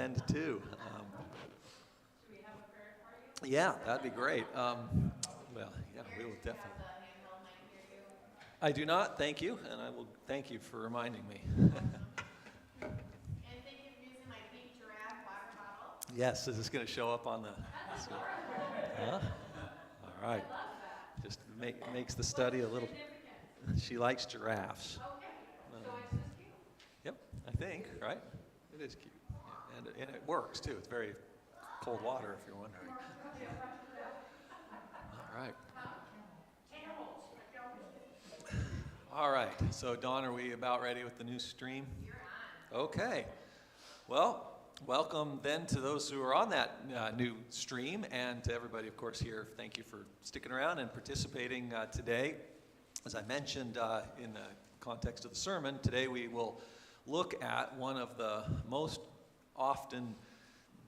attend too. Should we have a prayer for you? Yeah, that'd be great. Well, yeah, we will definitely. The handheld mic near you. I do not, thank you, and I will thank you for reminding me. And thank you for using my pink giraffe water bottle. Yes, is this going to show up on the? That's adorable. Huh? All right. I love that. Just makes the study a little. Significant. She likes giraffes. Okay, so it's just cute. Yep, I think, right? It is cute. Yeah, and it works too. It's very cold water, if you're wondering. All right. All right. So, Dawn, are we about ready with the new stream? You're on. Okay. Well, welcome then to those who are on that new stream, and to everybody, of course, here. Thank you for sticking around and participating today. As I mentioned in the context of the sermon, today we will look at one of the most often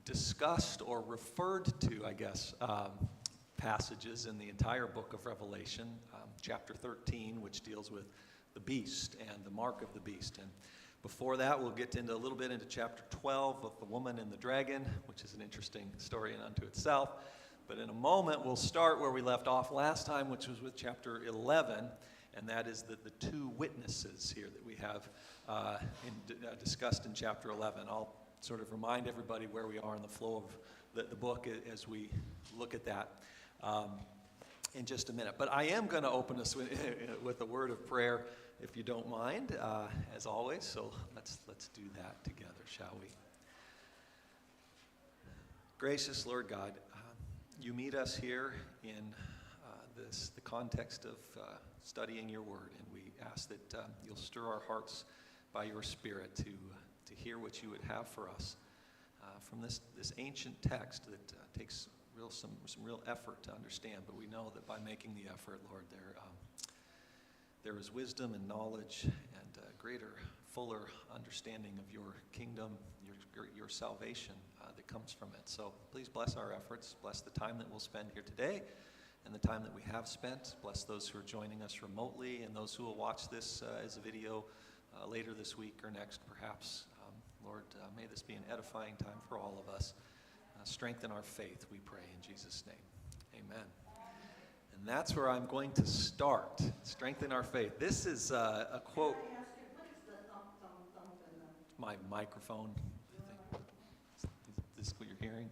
discussed or referred to, I guess, passages in the entire book of Revelation, chapter 13, which deals with the beast and the mark of the beast. And before that, we'll get into a little bit into chapter 12 of the woman and the dragon, which is an interesting story in unto itself. But in a moment, we'll start where we left off last time, which was with chapter 11, and that is the two witnesses here that we have discussed in chapter 11. I'll sort of remind everybody where we are in the flow of the book as we look at that in just a minute. But I am going to open us with a word of prayer, if you don't mind, as always. So let's do that together, shall we? Gracious Lord God, you meet us here in the context of studying your word, and we ask that you'll stir our hearts by your Spirit to hear what you would have for us from this ancient text that takes some real effort to understand. But we know that by making the effort, Lord, there is wisdom and knowledge and greater, fuller understanding of your kingdom, your salvation that comes from it. So please bless our efforts, bless the time that we'll spend here today, and the time that we have spent. Bless those who are joining us remotely and those who will watch this as a video later this week or next, perhaps. Lord, may this be an edifying time for all of us. Strengthen our faith, we pray, in Jesus' name. Amen. And that's where I'm going to start. Strengthen our faith. This is a quote. Can I ask you, what is the thump, thump, thump in the... My microphone, I think. Is this what you're hearing?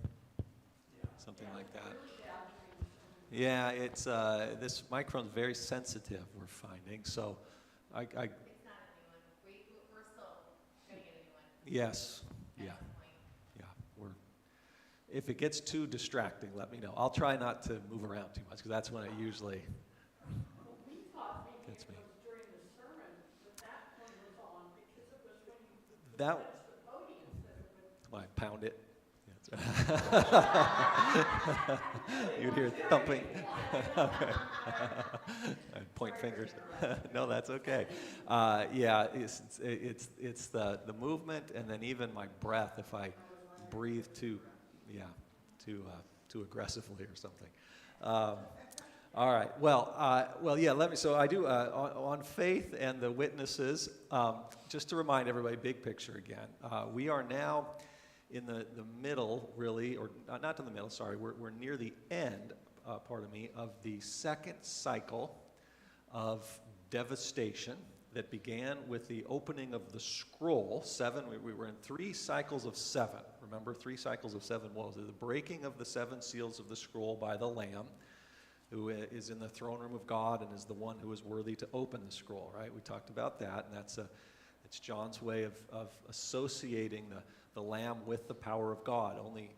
Something like that. Yeah, it's this microphone's very sensitive, we're finding. So I It's not a new one. We're still going to get a new one. yes, yeah. If it gets too distracting, let me know. I'll try not to move around too much, because that's when it usually Well, we thought maybe gets it me. was during the sermon that one was on, because it was when you That touched the podium that it would... I pound it. You'd hear thumping. I'd point fingers. No, that's okay. Yeah, it's the movement, and then even my breath. If I breathe too aggressively or something. All right. Well, yeah. Let me. So I do on faith and the witnesses. Just to remind everybody, big picture again. We are now in the middle, really, or not in the middle. Sorry, we're near the end. Pardon me, of the second cycle of devastation that began with the opening of the scroll. 7. We were in 3 cycles of 7. Remember, 3 cycles of 7 was the breaking of the 7 seals of the scroll by the Lamb, who is in the throne room of God and is the one who is worthy to open the scroll, right? We talked about that, and it's John's way of associating the Lamb with the power of God. Only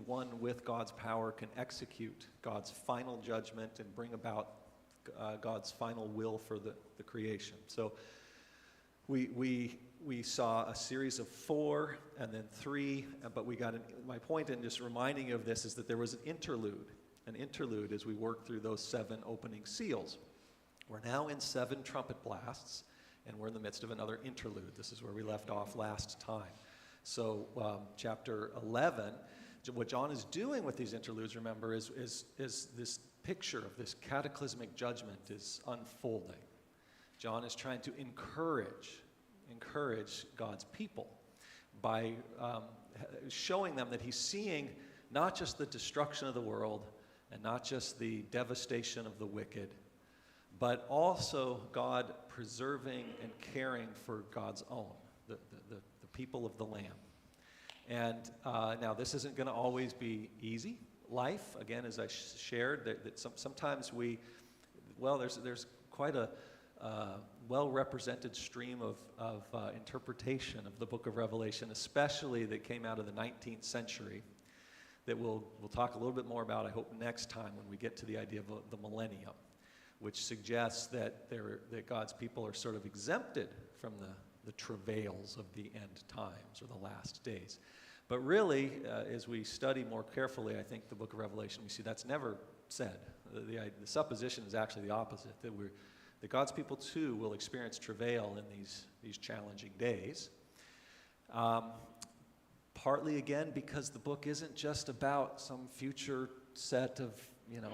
one with God's power can execute God's final judgment and bring about God's final will for the creation. So we saw a series of 4 and then 3, but my point in just reminding you of this is that there was an interlude as we worked through those 7 opening seals. We're now in 7 trumpet blasts, and we're in the midst of another interlude. This is where we left off last time. So chapter 11, what John is doing with these interludes, remember, is this picture of this cataclysmic judgment is unfolding. John is trying to encourage God's people by showing them that he's seeing not just the destruction of the world and not just the devastation of the wicked, but also God preserving and caring for God's own, the people of the Lamb. And now this isn't going to always be easy life. Again, as I shared, that sometimes there's quite a well-represented stream of interpretation of the book of Revelation, especially that came out of the 19th century, that we'll talk a little bit more about, I hope, next time when we get to the idea of the millennium, which suggests that God's people are sort of exempted from the travails of the end times or the last days. But really, as we study more carefully, I think the book of Revelation, we see that's never said. The supposition is actually the opposite, that God's people too will experience travail in these challenging days. Partly, again, because the book isn't just about some future set of, a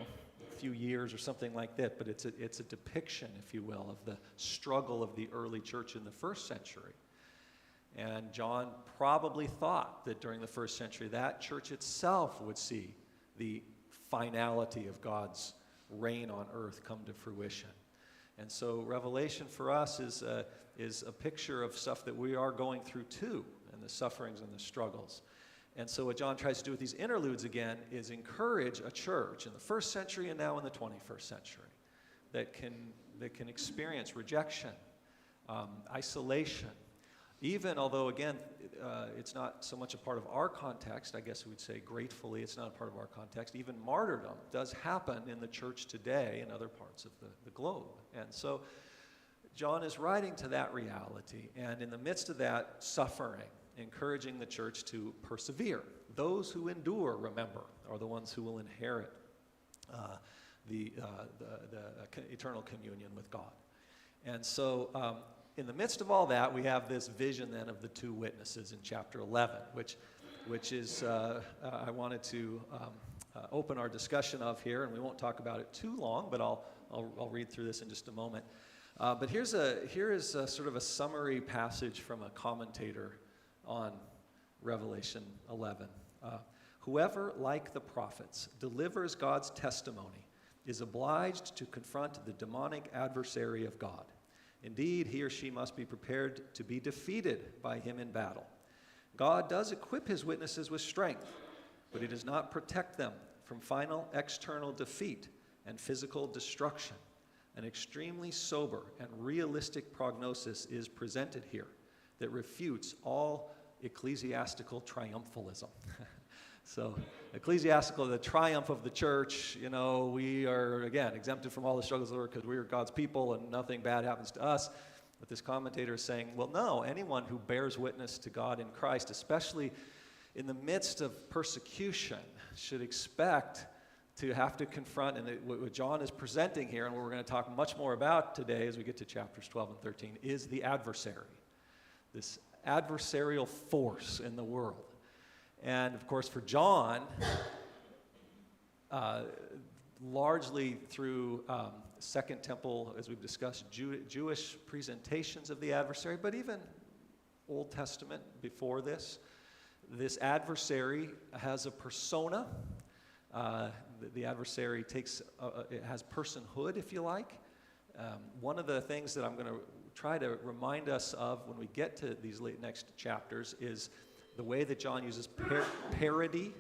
few years or something like that, but it's a depiction, if you will, of the struggle of the early church in the first century. And John probably thought that during the first century, that church itself would see the finality of God's reign on earth come to fruition. And so Revelation for us is a picture of stuff that we are going through too, and the sufferings and the struggles. And so what John tries to do with these interludes again is encourage a church in the first century and now in the 21st century that can experience rejection, isolation, even although again it's not so much a part of our context. I guess we would say gratefully it's not a part of our context. Even martyrdom does happen in the church today in other parts of the globe. And so John is writing to that reality, and in the midst of that suffering, encouraging the church to persevere. Those who endure, remember, are the ones who will inherit the eternal communion with God. And so in the midst of all that, we have this vision then of the two witnesses in chapter 11, which is I wanted to open our discussion of here, and we won't talk about it too long, but I'll read through this in just a moment. But here is sort of a summary passage from a commentator on Revelation 11. Whoever, like the prophets, delivers God's testimony is obliged to confront the demonic adversary of God. Indeed, he or she must be prepared to be defeated by him in battle. God does equip his witnesses with strength, but he does not protect them from final external defeat and physical destruction. An extremely sober and realistic prognosis is presented here that refutes all ecclesiastical triumphalism. So, the triumph of the church, we are, again, exempted from all the struggles of the world because we are God's people and nothing bad happens to us. But this commentator is saying, well, no, anyone who bears witness to God in Christ, especially in the midst of persecution, should expect to have to confront, and what John is presenting here, and what we're going to talk much more about today as we get to chapters 12 and 13, is the adversary, this adversarial force in the world. And of course, for John, largely through Second Temple, as we've discussed, Jewish presentations of the adversary, but even Old Testament before this adversary has a persona. The adversary it has personhood, if you like. One of the things that I'm going to try to remind us of when we get to these next chapters is the way that John uses parody.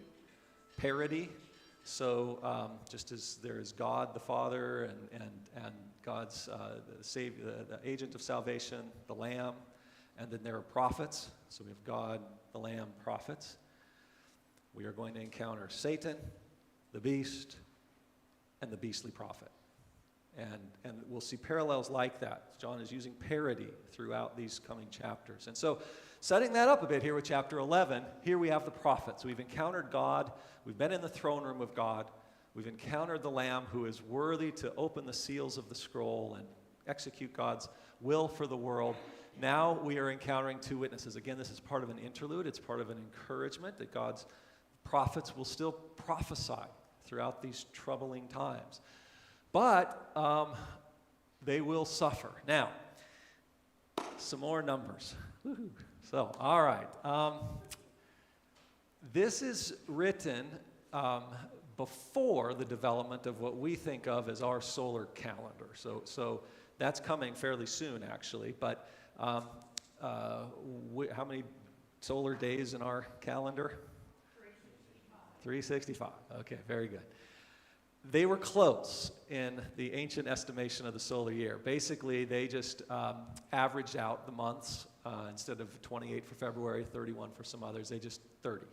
So just as there is God the Father and God's the Savior, the agent of salvation, the Lamb, and then there are prophets. So we have God, the Lamb, prophets. We are going to encounter Satan, the beast, and the beastly prophet. And we'll see parallels like that. John is using parody throughout these coming chapters. And so, setting that up a bit here with chapter 11, here we have the prophets. We've encountered God. We've been in the throne room of God. We've encountered the Lamb who is worthy to open the seals of the scroll and execute God's will for the world. Now we are encountering two witnesses. Again, this is part of an interlude. It's part of an encouragement that God's prophets will still prophesy throughout these troubling times. But they will suffer. Now, some more numbers. Woo-hoo. So, all right. This is written before the development of what we think of as our solar calendar. So that's coming fairly soon, actually. But how many solar days in our calendar? 365. Okay, very good. They were close in the ancient estimation of the solar year. Basically, they just averaged out the months. Instead of 28 for February, 31 for some others, they just 30.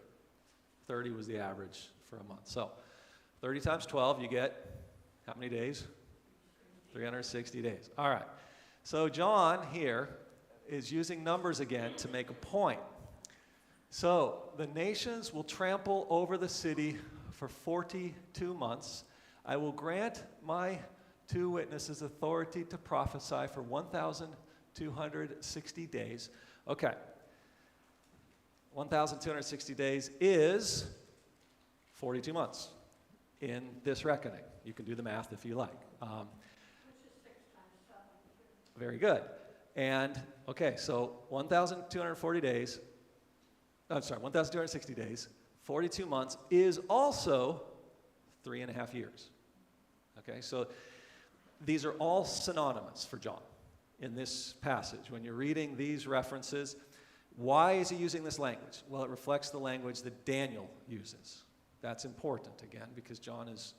30 was the average for a month. So 30 times 12, you get how many days? 360 days. All right. So John here is using numbers again to make a point. So the nations will trample over the city for 42 months. I will grant my 2 witnesses authority to prophesy for 1,260 days. Okay. 1,260 days is 42 months in this reckoning. You can do the math if you like. Which is 6 times 7. Very good. And, okay, so 1,240 days, I'm sorry, 1,260 days, 42 months is also 3.5 years. Okay, so these are all synonymous for John in this passage. When you're reading these references, why is he using this language? Well, it reflects the language that Daniel uses. That's important, again, because John is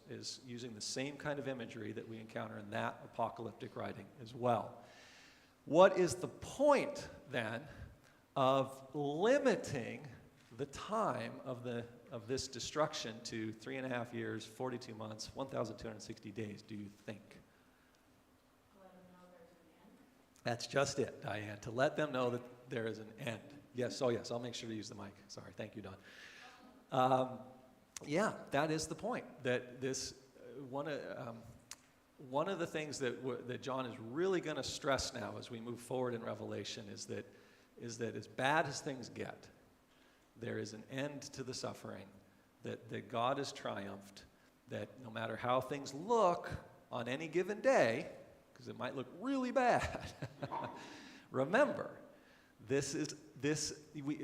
using the same kind of imagery that we encounter in that apocalyptic writing as well. What is the point, then, of limiting the time of this destruction to 3.5 years, 42 months, 1,260 days, do you think? Let them know there's an end. That's just it, Diane, to let them know that there is an end. Yes, oh yes, I'll make sure to use the mic. Sorry, thank you, Don. Yeah, that is the point, that this, one of the things that John is really going to stress now as we move forward in Revelation is that as bad as things get, there is an end to the suffering, that God has triumphed, that no matter how things look on any given day, because it might look really bad, remember,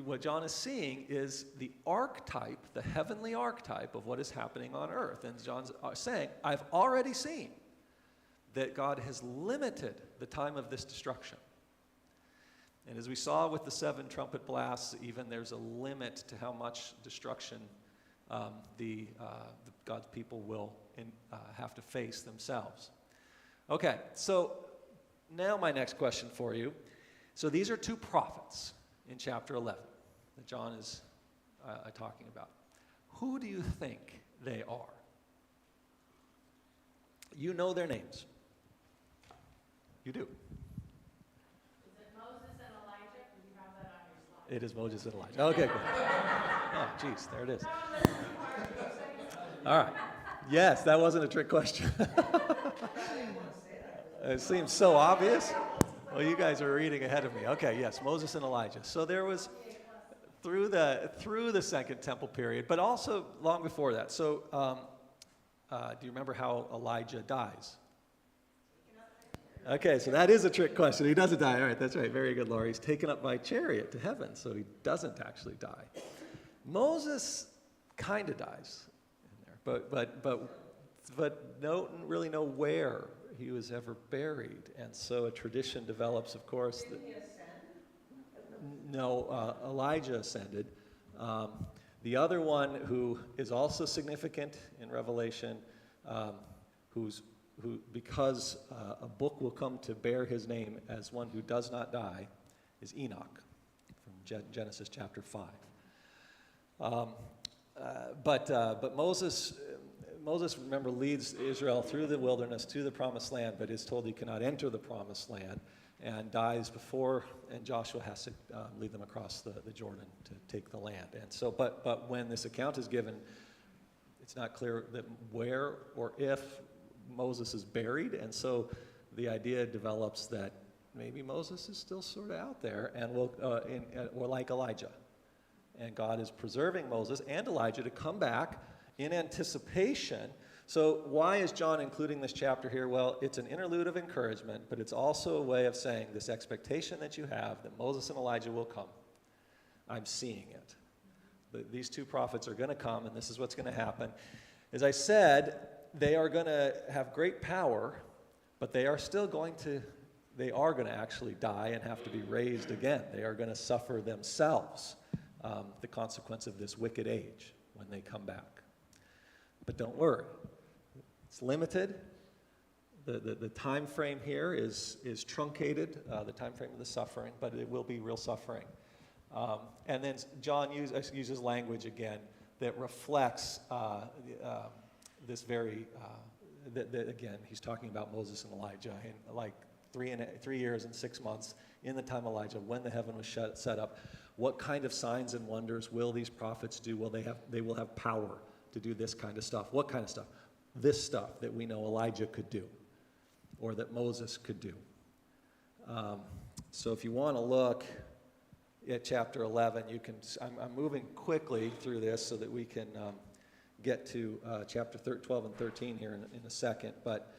what John is seeing is the archetype, the heavenly archetype of what is happening on earth. And John's saying, I've already seen that God has limited the time of this destruction. And as we saw with the 7 trumpet blasts, even there's a limit to how much destruction God's people will have to face themselves. Okay, so now my next question for you. So these are 2 prophets in chapter 11 that John is talking about. Who do you think they are? You know their names. You do. Is it Moses and Elijah? Do you have that on your slide? It is Moses and Elijah. Okay, good. Oh, geez, there it is. All right. Yes, that wasn't a trick question. It seems so obvious. Well, you guys are reading ahead of me. Okay, yes, Moses and Elijah. So there was through the Second Temple period, but also long before that. So do you remember how Elijah dies? Okay, so that is a trick question. He doesn't die. All right, that's right. Very good, Laura. He's taken up by chariot to heaven, so he doesn't actually die. Moses kind of dies in there, but don't really know where he was ever buried, and so a tradition develops, of course. Did he ascend? No, Elijah ascended. The other one who is also significant in Revelation, who because a book will come to bear his name as one who does not die, is Enoch from Genesis chapter 5. But Moses, remember, leads Israel through the wilderness to the promised land, but is told he cannot enter the promised land and dies before, and Joshua has to lead them across the Jordan to take the land. And so, but when this account is given, it's not clear that where or if Moses is buried, and so the idea develops that maybe Moses is still sort of out there, and or like Elijah. And God is preserving Moses and Elijah to come back in anticipation. So why is John including this chapter here? Well, it's an interlude of encouragement, but it's also a way of saying this expectation that you have that Moses and Elijah will come. I'm seeing it. These two prophets are going to come, and this is what's going to happen. As I said, they are going to have great power, but they are going to actually die and have to be raised again. They are going to suffer themselves the consequence of this wicked age when they come back. But don't worry. It's limited. The time frame here is truncated, the time frame of the suffering, but it will be real suffering. And then John uses language again that reflects this very, again, he's talking about Moses and Elijah in like 3 years and 6 months in the time of Elijah, when the heaven was set up. What kind of signs and wonders will these prophets do? Well, they will have power to do this kind of stuff. What kind of stuff? This stuff that we know Elijah could do, or that Moses could do. So if you want to look at chapter 11, you can. I'm moving quickly through this so that we can get to chapter 12 and 13 here in a second. But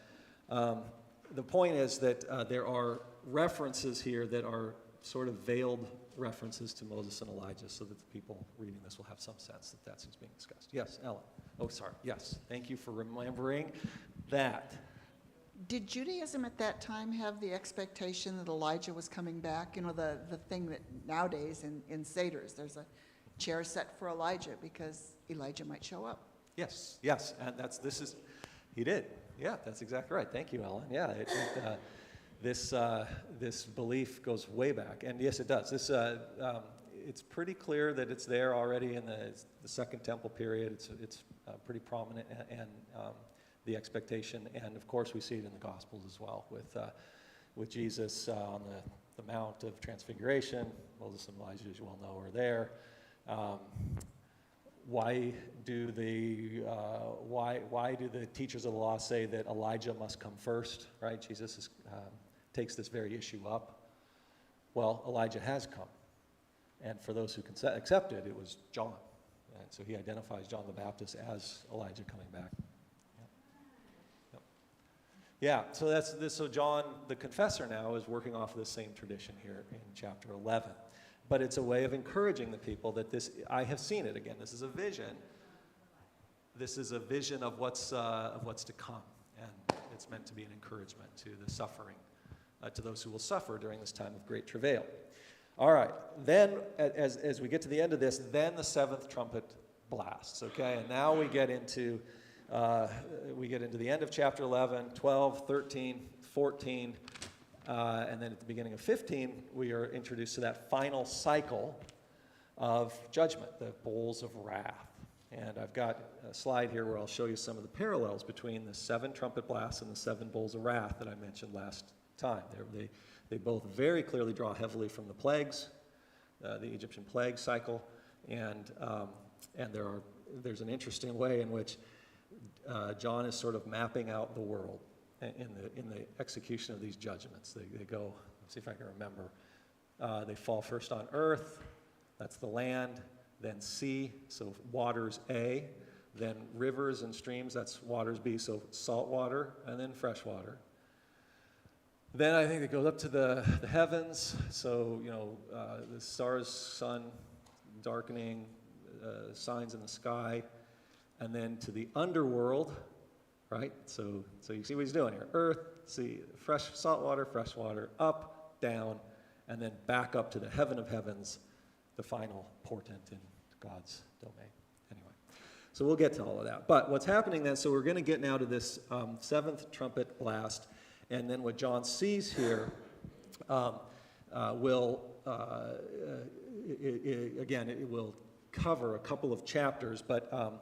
the point is that there are references here that are sort of veiled references to Moses and Elijah, so that the people reading this will have some sense that that's what's being discussed. Yes, Ellen. Oh, sorry. Yes. Thank you for remembering that. Did Judaism at that time have the expectation that Elijah was coming back? You know, the thing that nowadays in Seder's, there's a chair set for Elijah because Elijah might show up. Yes, and he did. Yeah, that's exactly right. Thank you, Ellen. Yeah, this belief goes way back, and yes, it does. It's pretty clear that it's there already in the Second Temple period. It's pretty prominent, and the expectation, and of course we see it in the Gospels as well with Jesus on the Mount of Transfiguration. Moses and Elijah, as you well know, are there. Why do the teachers of the law say that Elijah must come first? Right? Jesus takes this very issue up. Well, Elijah has come, and for those who can accept it, it was John. And so he identifies John the Baptist as Elijah coming back. Yeah, so that's this. So John, the confessor, now is working off of the same tradition here in chapter 11, but it's a way of encouraging the people that this. I have seen it again. This is a vision. This is a vision of what's to come, and it's meant to be an encouragement to the suffering, to those who will suffer during this time of great travail. All right. Then, as we get to the end of this, then the seventh trumpet blasts. Okay, and now we get into. The end of chapter 11, 12, 13, 14, and then at the beginning of 15, we are introduced to that final cycle of judgment, the bowls of wrath. And I've got a slide here where I'll show you some of the parallels between the 7 trumpet blasts and the 7 bowls of wrath that I mentioned last time. They both very clearly draw heavily from the plagues, the Egyptian plague cycle, and there's an interesting way in which John is sort of mapping out the world in the execution of these judgments. They go, let's see if I can remember. They fall first on earth, that's the land, then sea, so waters A, then rivers and streams, that's waters B, so salt water, and then fresh water. Then I think it goes up to the heavens, so, the stars, sun, darkening, signs in the sky, and then to the underworld, right? So you see what he's doing here. Earth, sea, fresh salt water, fresh water, up, down, and then back up to the heaven of heavens, the final portent in God's domain. Anyway, so we'll get to all of that. But what's happening then, so we're going to get now to this 7th trumpet blast, and then what John sees here will cover a couple of chapters, but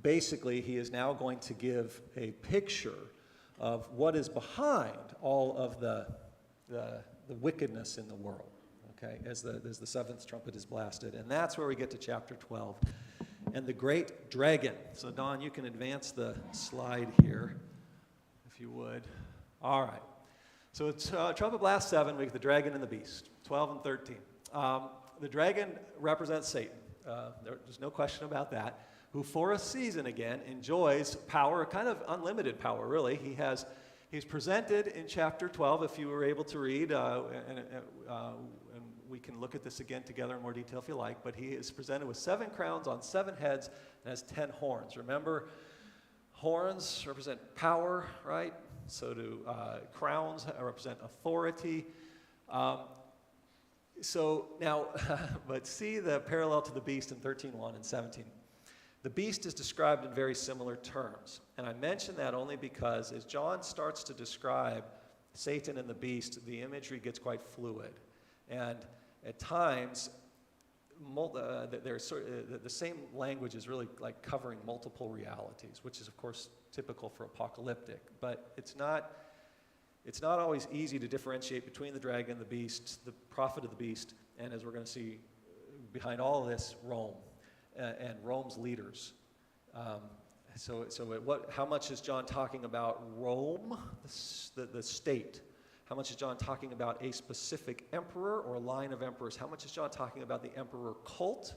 basically he is now going to give a picture of what is behind all of the wickedness in the world, okay, as the 7th trumpet is blasted. And that's where we get to chapter 12 and the great dragon. So Don, you can advance the slide here, if you would. All right. So it's trumpet blast 7, we get the dragon and the beast, 12 and 13. The dragon represents Satan. There's no question about that, who for a season again enjoys power, kind of unlimited power, really. He's presented in chapter 12, if you were able to read, and we can look at this again together in more detail if you like, but he is presented with 7 crowns on 7 heads and has 10 horns. Remember, horns represent power, right? So do crowns represent authority. So now, but see the parallel to the beast in 13:1 and 17. The beast is described in very similar terms. And I mention that only because as John starts to describe Satan and the beast, the imagery gets quite fluid. And at times, the same language is really like covering multiple realities, which is, of course, typical for apocalyptic. But it's not always easy to differentiate between the dragon, the beast, the prophet of the beast, and as we're going to see behind all of this, Rome and Rome's leaders. How much is John talking about Rome, the state? How much is John talking about a specific emperor or a line of emperors? How much is John talking about the emperor cult?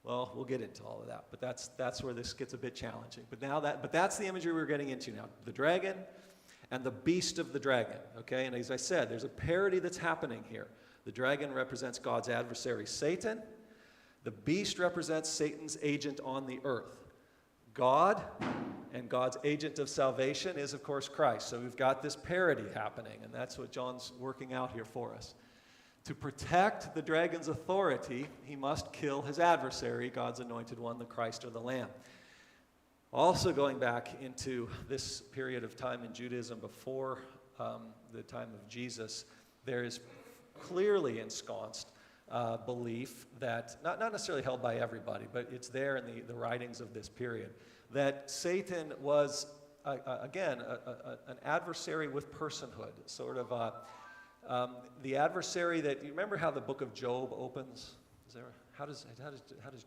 Well, we'll get into all of that, but that's where this gets a bit challenging. But that's the imagery we're getting into now. The dragon and the beast of the dragon, okay? And as I said, there's a parody that's happening here. The dragon represents God's adversary, Satan. The beast represents Satan's agent on the earth. God and God's agent of salvation is, of course, Christ. So we've got this parody happening, and that's what John's working out here for us. To protect the dragon's authority, he must kill his adversary, God's anointed one, the Christ or the Lamb. Also going back into this period of time in Judaism before the time of Jesus, there is clearly ensconced belief that, not necessarily held by everybody, but it's there in the writings of this period, that Satan was, again, an adversary with personhood, sort of the adversary that, you remember how the book of Job opens? How does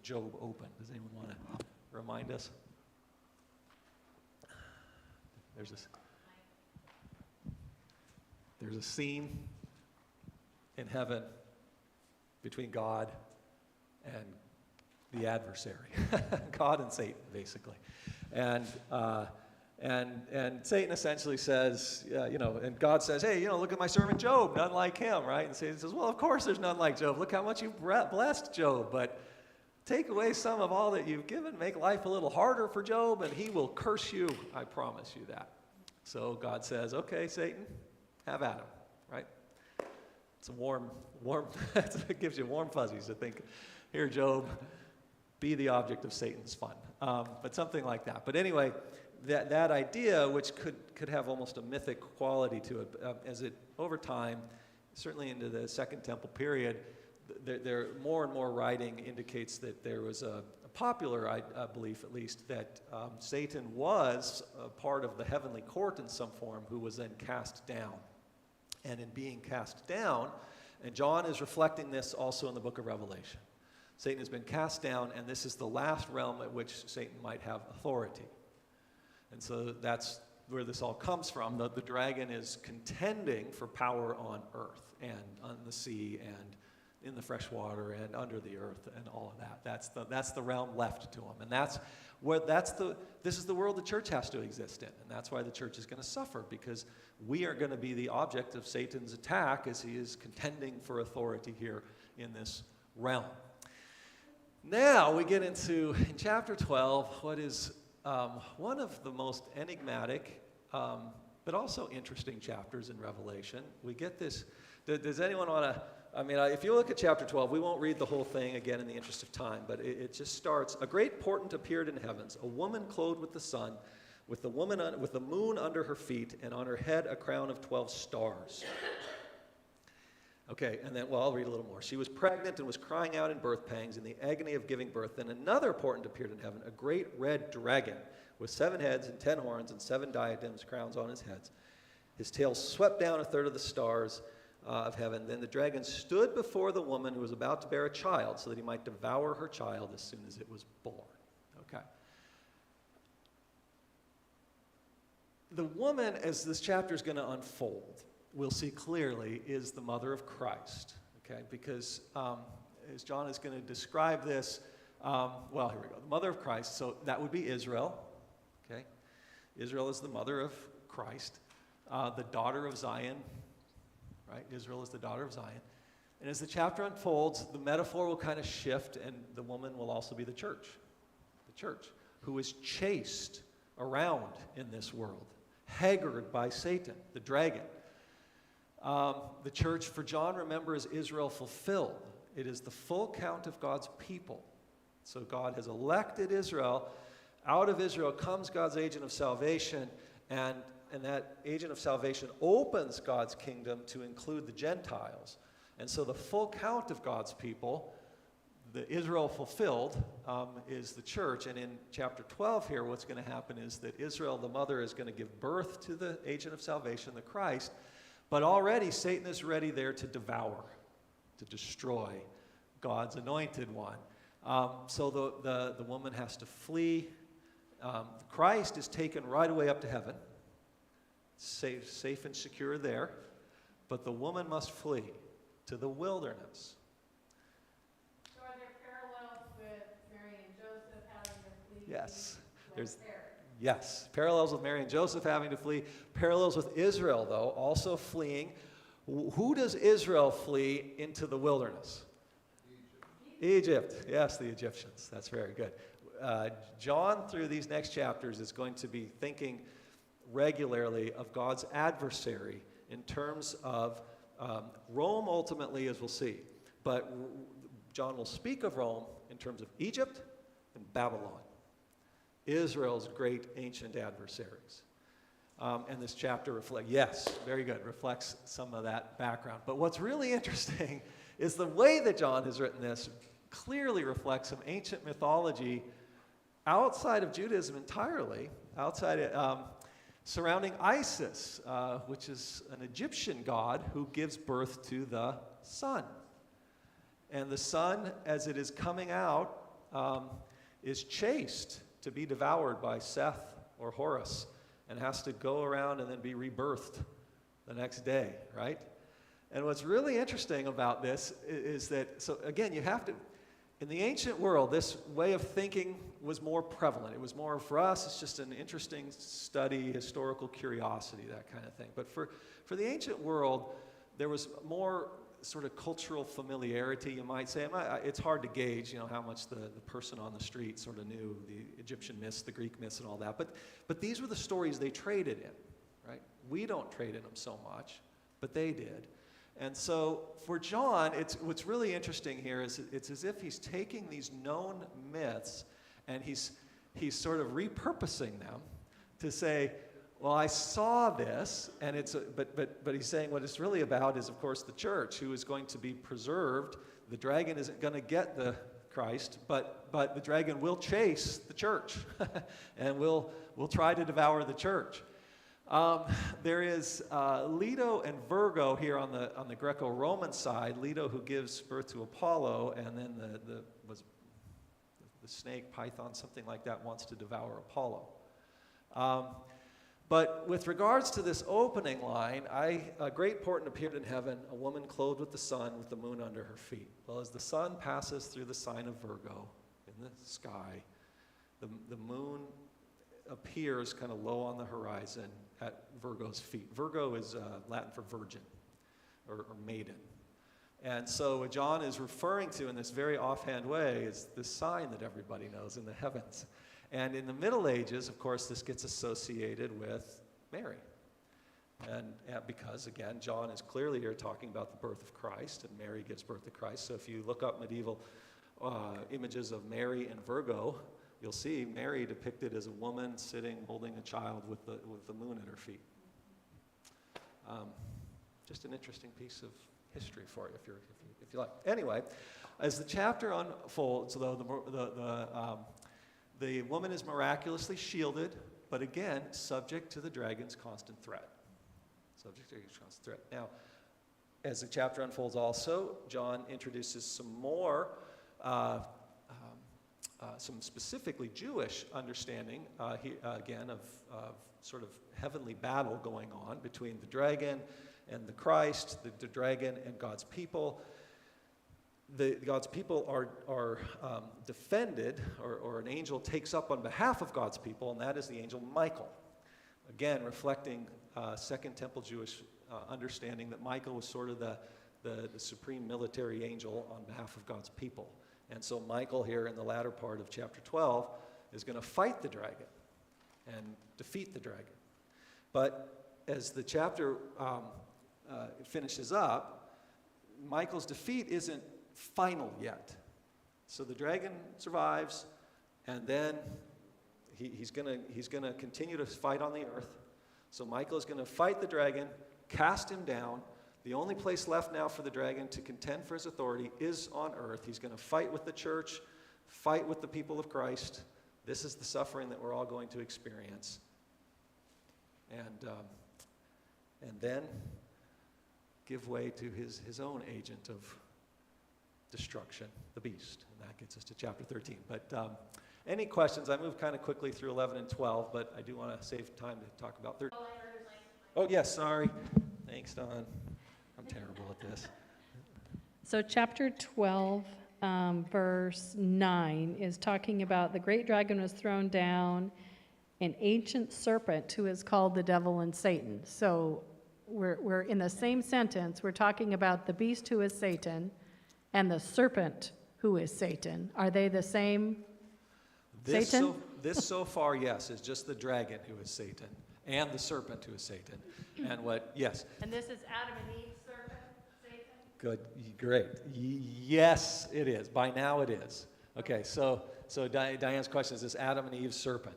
Job open? Does anyone want to remind us? There's a scene in heaven between God and the adversary, God and Satan, basically, and Satan essentially says, and God says, hey, look at my servant Job, none like him, right? And Satan says, well, of course there's none like Job. Look how much you've blessed Job, but take away some of all that you've given, make life a little harder for Job, and he will curse you. I promise you that. So God says, okay, Satan, have at him, right? It's a warm, it gives you warm fuzzies to think, here, Job, be the object of Satan's fun. But something like that. But anyway, that idea, which could have almost a mythic quality to it, as it, over time, certainly into the Second Temple period, there more and more writing indicates that there was a popular belief, at least, that Satan was a part of the heavenly court in some form who was then cast down. And in being cast down, and John is reflecting this also in the book of Revelation, Satan has been cast down, and this is the last realm at which Satan might have authority. And so that's where this all comes from. The dragon is contending for power on earth and on the sea and in the fresh water and under the earth and all of that. That's the realm left to him. And this is the world the church has to exist in. And that's why the church is going to suffer, because we are going to be the object of Satan's attack as he is contending for authority here in this realm. Now we get into, in chapter 12, what is one of the most enigmatic but also interesting chapters in Revelation. We get this. Does anyone want to? If you look at chapter 12, we won't read the whole thing again in the interest of time, but it just starts. A great portent appeared in heavens, a woman clothed with the sun, with the moon under her feet, and on her head a crown of 12 stars. Okay, and then, I'll read a little more. She was pregnant and was crying out in birth pangs in the agony of giving birth. Then another portent appeared in heaven, a great red dragon with 7 heads and 10 horns and 7 diadems, crowns on his heads. His tail swept down a third of the stars of heaven. Then the dragon stood before the woman who was about to bear a child so that he might devour her child as soon as it was born. Okay. The woman, as this chapter is going to unfold, we'll see clearly, is the mother of Christ, okay? Because as John is going to describe this, here we go. The mother of Christ, so that would be Israel, okay? Israel is the mother of Christ, the daughter of Zion, right? Israel is the daughter of Zion. And as the chapter unfolds, the metaphor will kind of shift, and the woman will also be the church, who is chased around in this world, haggard by Satan, the dragon. The church, for John, remember, is Israel fulfilled. It is the full count of God's people. So God has elected Israel. Out of Israel comes God's agent of salvation, and that agent of salvation opens God's kingdom to include the Gentiles. And so the full count of God's people, the Israel fulfilled, is the church. And in chapter 12 here, what's going to happen is that Israel, the mother, is going to give birth to the agent of salvation, the Christ. But already Satan is ready there to devour, to destroy God's anointed one. So the woman has to flee. Christ is taken right away up to heaven, safe and secure there. But the woman must flee to the wilderness. So are there parallels with Mary and Joseph having to flee? Yes, There's yes, parallels with Mary and Joseph having to flee. Parallels with Israel, though, also fleeing. Who does Israel flee into the wilderness? Egypt. Yes, the Egyptians. That's very good. John, through these next chapters, is going to be thinking regularly of God's adversary in terms of Rome, ultimately, as we'll see. But John will speak of Rome in terms of Egypt and Babylon, Israel's great ancient adversaries. And this chapter reflects some of that background. But what's really interesting is the way that John has written this clearly reflects some ancient mythology outside of Judaism entirely, surrounding Isis, which is an Egyptian god who gives birth to the sun. And the sun, as it is coming out, is chased to be devoured by Seth or Horus, and has to go around and then be rebirthed the next day, right? And what's really interesting about this is that, so again, you have to, in the ancient world, this way of thinking was more prevalent. It was more, for us, it's just an interesting study, historical curiosity, that kind of thing. But for the ancient world, there was more sort of cultural familiarity, you might say. It's hard to gauge, how much the person on the street sort of knew the Egyptian myths, the Greek myths, and all that. But these were the stories they traded in, right? We don't trade in them so much, but they did. And so for John, what's really interesting here is it's as if he's taking these known myths and he's sort of repurposing them to say, well, I saw this, and but he's saying what it's really about is, of course, the church, who is going to be preserved. The dragon isn't going to get the Christ, but the dragon will chase the church, and will try to devour the church. There is Leto and Virgo here on the Greco-Roman side. Leto, who gives birth to Apollo, and then the snake, Python, something like that, wants to devour Apollo. But with regards to this opening line, a great portent appeared in heaven, a woman clothed with the sun, with the moon under her feet. Well, as the sun passes through the sign of Virgo in the sky, the moon appears kind of low on the horizon at Virgo's feet. Virgo is Latin for virgin or maiden. And so what John is referring to in this very offhand way is this sign that everybody knows in the heavens. And in the Middle Ages, of course, this gets associated with Mary. And because, again, John is clearly here talking about the birth of Christ, and Mary gives birth to Christ. So if you look up medieval images of Mary and Virgo, you'll see Mary depicted as a woman sitting, holding a child with the moon at her feet. Just an interesting piece of history for you, if you like. Anyway, as the chapter unfolds, though, the woman is miraculously shielded, but again, subject to the dragon's constant threat. Now, as the chapter unfolds also, John introduces some more, some specifically Jewish understanding, again, of sort of heavenly battle going on between the dragon and the Christ, the dragon and God's people. God's people are defended, or an angel takes up on behalf of God's people, and that is the angel Michael. Again, reflecting Second Temple Jewish understanding that Michael was sort of the the supreme military angel on behalf of God's people. And so Michael here in the latter part of chapter 12 is going to fight the dragon and defeat the dragon. But as the chapter finishes up, Michael's defeat isn't final yet. So the dragon survives, and then he's going to continue to fight on the earth. So Michael is going to fight the dragon, cast him down. The only place left now for the dragon to contend for his authority is on earth. He's going to fight with the church, fight with the people of Christ. This is the suffering that we're all going to experience. And then give way to his own agent of destruction, the beast. And that gets us to chapter 13. But any questions? I moved kind of quickly through 11 and 12, but I do want to save time to talk about 13. Oh, yes, sorry. Thanks, Don. I'm terrible at this. So chapter 12, verse 9 is talking about the great dragon was thrown down, an ancient serpent who is called the devil and Satan. So we're in the same sentence. We're talking about the beast who is Satan and the serpent who is Satan. Are they the same Satan? This so far, yes, is just the dragon who is Satan and the serpent who is Satan. And yes. And this is Adam and Eve, serpent, Satan? Good, great. Yes, it is. By now it is. Okay, so Diane's question is this Adam and Eve serpent.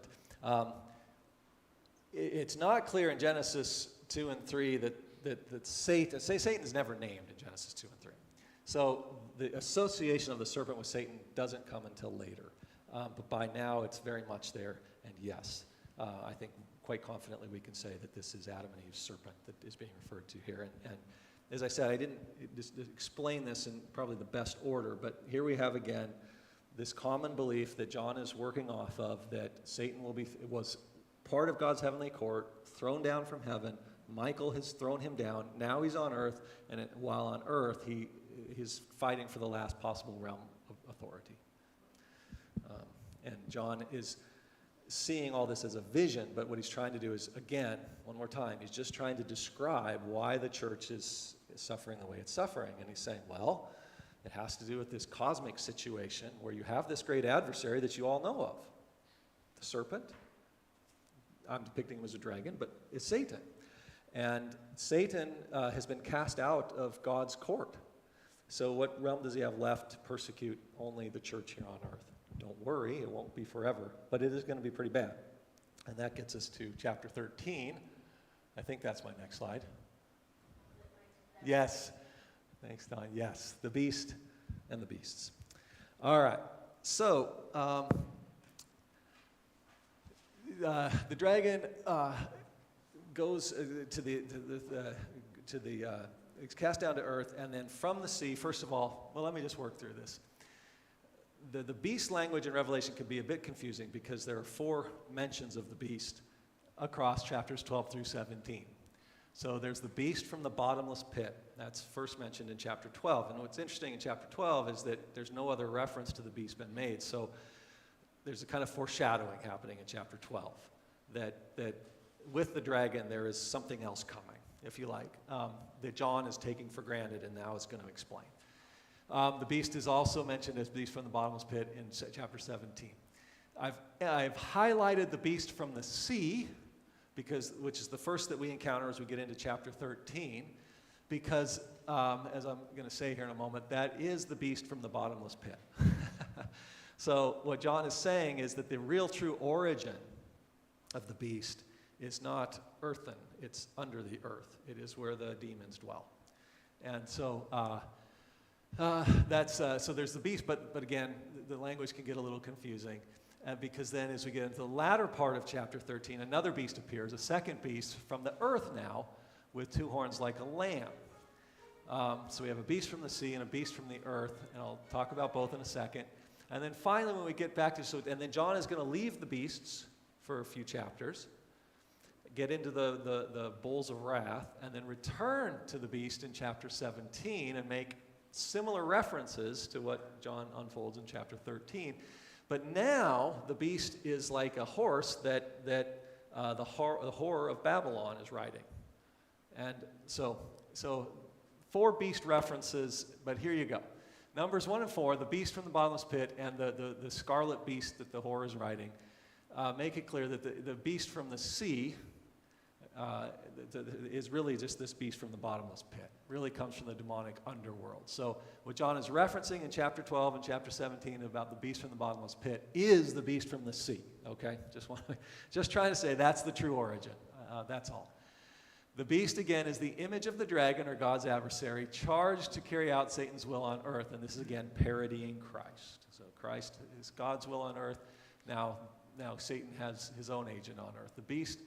It's not clear in Genesis 2 and 3 that Satan is never named in Genesis 2 and 3. So the association of the serpent with Satan doesn't come until later. But by now it's very much there. And yes, I think quite confidently we can say that this is Adam and Eve's serpent that is being referred to here. And as I said, I didn't just explain this in probably the best order, but here we have again this common belief that John is working off of, that Satan was part of God's heavenly court, thrown down from heaven. Michael has thrown him down. Now he's on earth, and while on earth, he's fighting for the last possible realm of authority. And John is seeing all this as a vision, but what he's trying to do is, again, one more time, he's just trying to describe why the church is suffering the way it's suffering. And he's saying, well, it has to do with this cosmic situation where you have this great adversary that you all know of, the serpent. I'm depicting him as a dragon, but it's Satan. And Satan has been cast out of God's court. So what realm does he have left to persecute only the church here on earth? Don't worry, it won't be forever, but it is going to be pretty bad. And that gets us to chapter 13. I think that's my next slide. Yes. Thanks, Don. Yes, the beast and the beasts. All right. So the dragon goes it's cast down to earth, and then from the sea. First of all, well, let me just work through this. The beast language in Revelation can be a bit confusing because there are 4 mentions of the beast across chapters 12 through 17. So there's the beast from the bottomless pit. That's first mentioned in chapter 12. And what's interesting in chapter 12 is that there's no other reference to the beast been made. So there's a kind of foreshadowing happening in chapter 12 that with the dragon there is something else coming, if you like, that John is taking for granted and now is going to explain. The beast is also mentioned as beast from the bottomless pit in chapter 17. I've highlighted the beast from the sea, which is the first that we encounter as we get into chapter 13, because, as I'm going to say here in a moment, that is the beast from the bottomless pit. So what John is saying is that the real true origin of the beast is not earthen, it's under the earth. It is where the demons dwell. And so so there's the beast, but again, the language can get a little confusing. Because then as we get into the latter part of chapter 13, another beast appears, a second beast from the earth now, with 2 horns like a lamb. So we have a beast from the sea and a beast from the earth, and I'll talk about both in a second. And then finally when we get back to, and then John is going to leave the beasts for a few chapters, get into the bowls of wrath, and then return to the beast in chapter 17 and make similar references to what John unfolds in chapter 13. But now the beast is like a horse that the whore of Babylon is riding. And so 4 beast references, but here you go. Numbers 1 and 4, the beast from the bottomless pit and the scarlet beast that the whore is riding, make it clear that the beast from the sea is really just this beast from the bottomless pit. Really comes from the demonic underworld. So what John is referencing in chapter 12 and chapter 17 about the beast from the bottomless pit is the beast from the sea. Okay, just trying to say that's the true origin. That's all. The beast, again, is the image of the dragon, or God's adversary, charged to carry out Satan's will on earth. And this is, again, parodying Christ. So Christ is God's will on earth. Now Satan has his own agent on earth. The beast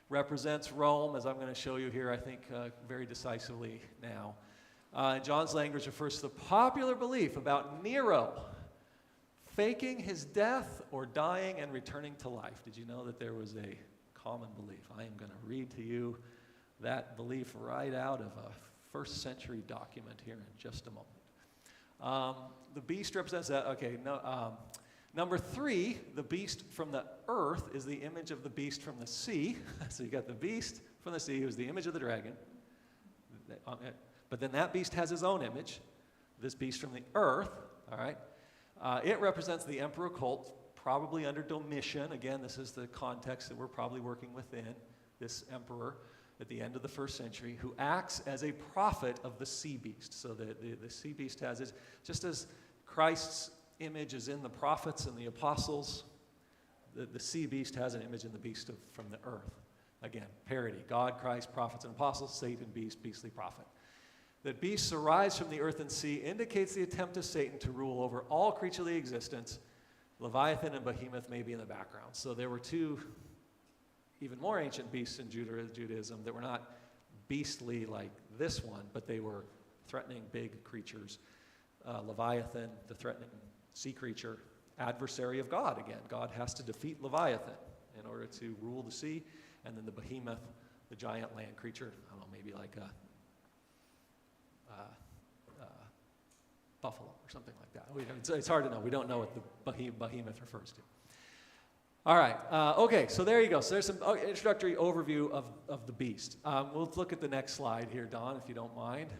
represents Rome, as I'm going to show you here, I think, very decisively now. In John's language refers to the popular belief about Nero faking his death or dying and returning to life. Did you know that there was a common belief? I am going to read to you that belief right out of a first century document here in just a moment. The beast represents that. Okay, number 3, the beast from the earth is the image of the beast from the sea. So you got the beast from the sea, who's the image of the dragon. But then that beast has his own image, this beast from the earth, all right? It represents the emperor cult, probably under Domitian. Again, this is the context that we're probably working within, this emperor at the end of the first century, who acts as a prophet of the sea beast. So the sea beast has it, just as Christ's image is in the prophets and the apostles, the sea beast has an image in the beast from the earth. Again, parody. God, Christ, prophets and apostles, Satan, beast, beastly prophet. That beasts arise from the earth and sea indicates the attempt of Satan to rule over all creaturely existence. Leviathan and Behemoth may be in the background. So there were 2 even more ancient beasts in Judaism that were not beastly like this one, but they were threatening big creatures. Leviathan, the threatening sea creature, adversary of God again. God has to defeat Leviathan in order to rule the sea. And then the Behemoth, the giant land creature, I don't know, maybe like a buffalo or something like that. It's hard to know. We don't know what the Behemoth refers to. All right. Okay, so there you go. So there's some introductory overview of the beast. We'll look at the next slide here, Don, if you don't mind.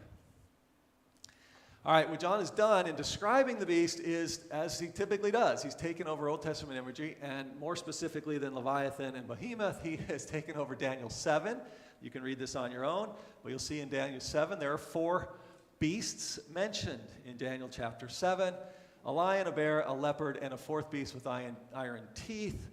All right, what John has done in describing the beast is, as he typically does, he's taken over Old Testament imagery, and more specifically than Leviathan and Behemoth, he has taken over Daniel 7. You can read this on your own, but you'll see in Daniel 7 there are 4 beasts mentioned in Daniel chapter 7. A lion, a bear, a leopard, and a 4th beast with iron teeth.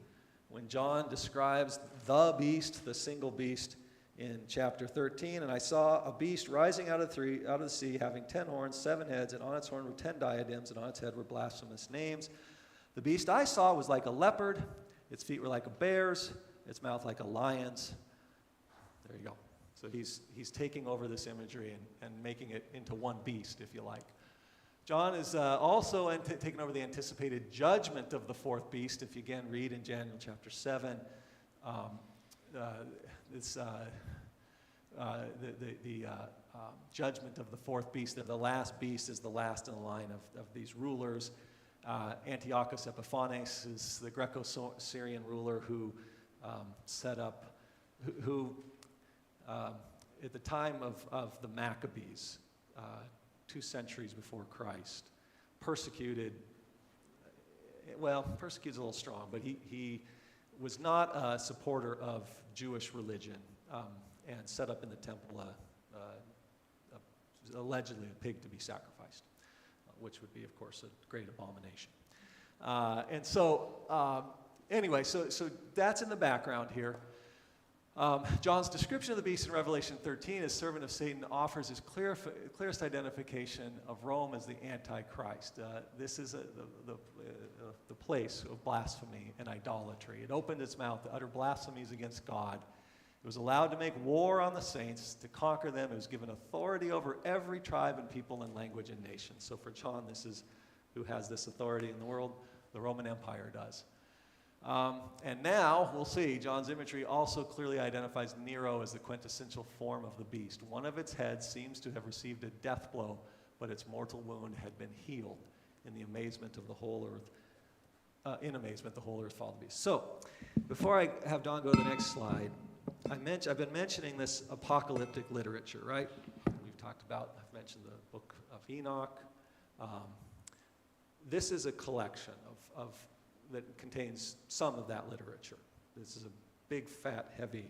When John describes the beast, the single beast, in chapter 13, and I saw a beast rising out of the sea, having 10 horns, 7 heads, and on its horn were 10 diadems, and on its head were blasphemous names. The beast I saw was like a leopard, its feet were like a bear's, its mouth like a lion's. There you go. So he's taking over this imagery and making it into one beast, if you like. John is also taking over the anticipated judgment of the 4th beast. If you again read in Daniel chapter 7, judgment of the 4th beast, that the last beast is the last in the line of these rulers. Antiochus Epiphanes is the Greco-Syrian ruler who set up, at the time of the Maccabees, 2 centuries before Christ, persecuted is a little strong, but he was not a supporter of Jewish religion and set up in the temple allegedly a pig to be sacrificed, which would be, of course, a great abomination. Anyway, so that's in the background here. John's description of the beast in Revelation 13 as servant of Satan offers his clearest identification of Rome as the Antichrist. This is the place of blasphemy and idolatry. It opened its mouth to utter blasphemies against God. It was allowed to make war on the saints, to conquer them. It was given authority over every tribe and people and language and nation. So for John, this is who has this authority in the world. The Roman Empire does. And now, we'll see, John's imagery also clearly identifies Nero as the quintessential form of the beast. One of its heads seems to have received a death blow, but its mortal wound had been healed. In the amazement of the whole earth, the whole earth followed the beast. So, before I have Don go to the next slide, I've been mentioning this apocalyptic literature, right? I've mentioned the book of Enoch. This is a collection that contains some of that literature. This is a big, fat, heavy,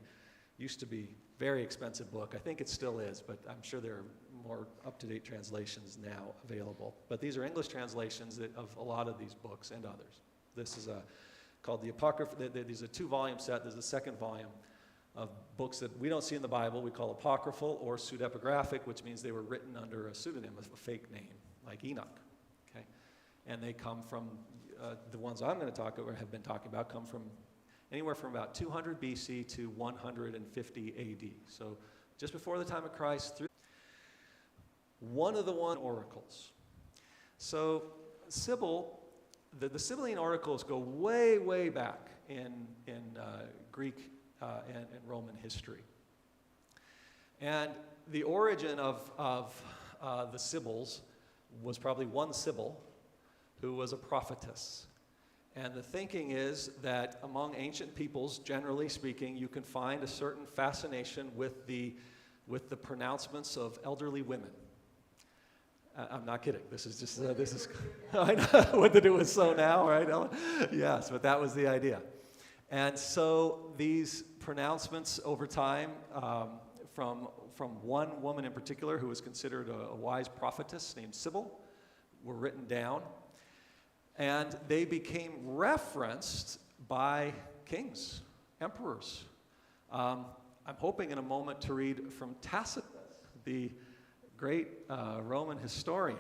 used to be very expensive book. I think it still is, but I'm sure there are more up-to-date translations now available. But these are English translations of a lot of these books and others. This is called the Apocrypha. There's a 2-volume set. There's a second volume of books that we don't see in the Bible. We call apocryphal or pseudepigraphic, which means they were written under a pseudonym, a fake name, like Enoch. Okay, and they come from the ones I'm going to talk or have been talking about come from anywhere from about 200 BC to 150 AD. So just before the time of Christ, through one of the oracles. So Sibyl, the Sibylline oracles go way, way back in Greek and Roman history. And the origin of the Sibyls was probably one Sibyl who was a prophetess. And the thinking is that among ancient peoples, generally speaking, you can find a certain fascination with the pronouncements of elderly women. I'm not kidding. This is I know what to do with so now, right, Ellen? Yes, but that was the idea. And so these pronouncements over time from one woman in particular who was considered a wise prophetess named Sibyl were written down. And they became referenced by kings, emperors. I'm hoping in a moment to read from Tacitus, the great Roman historian,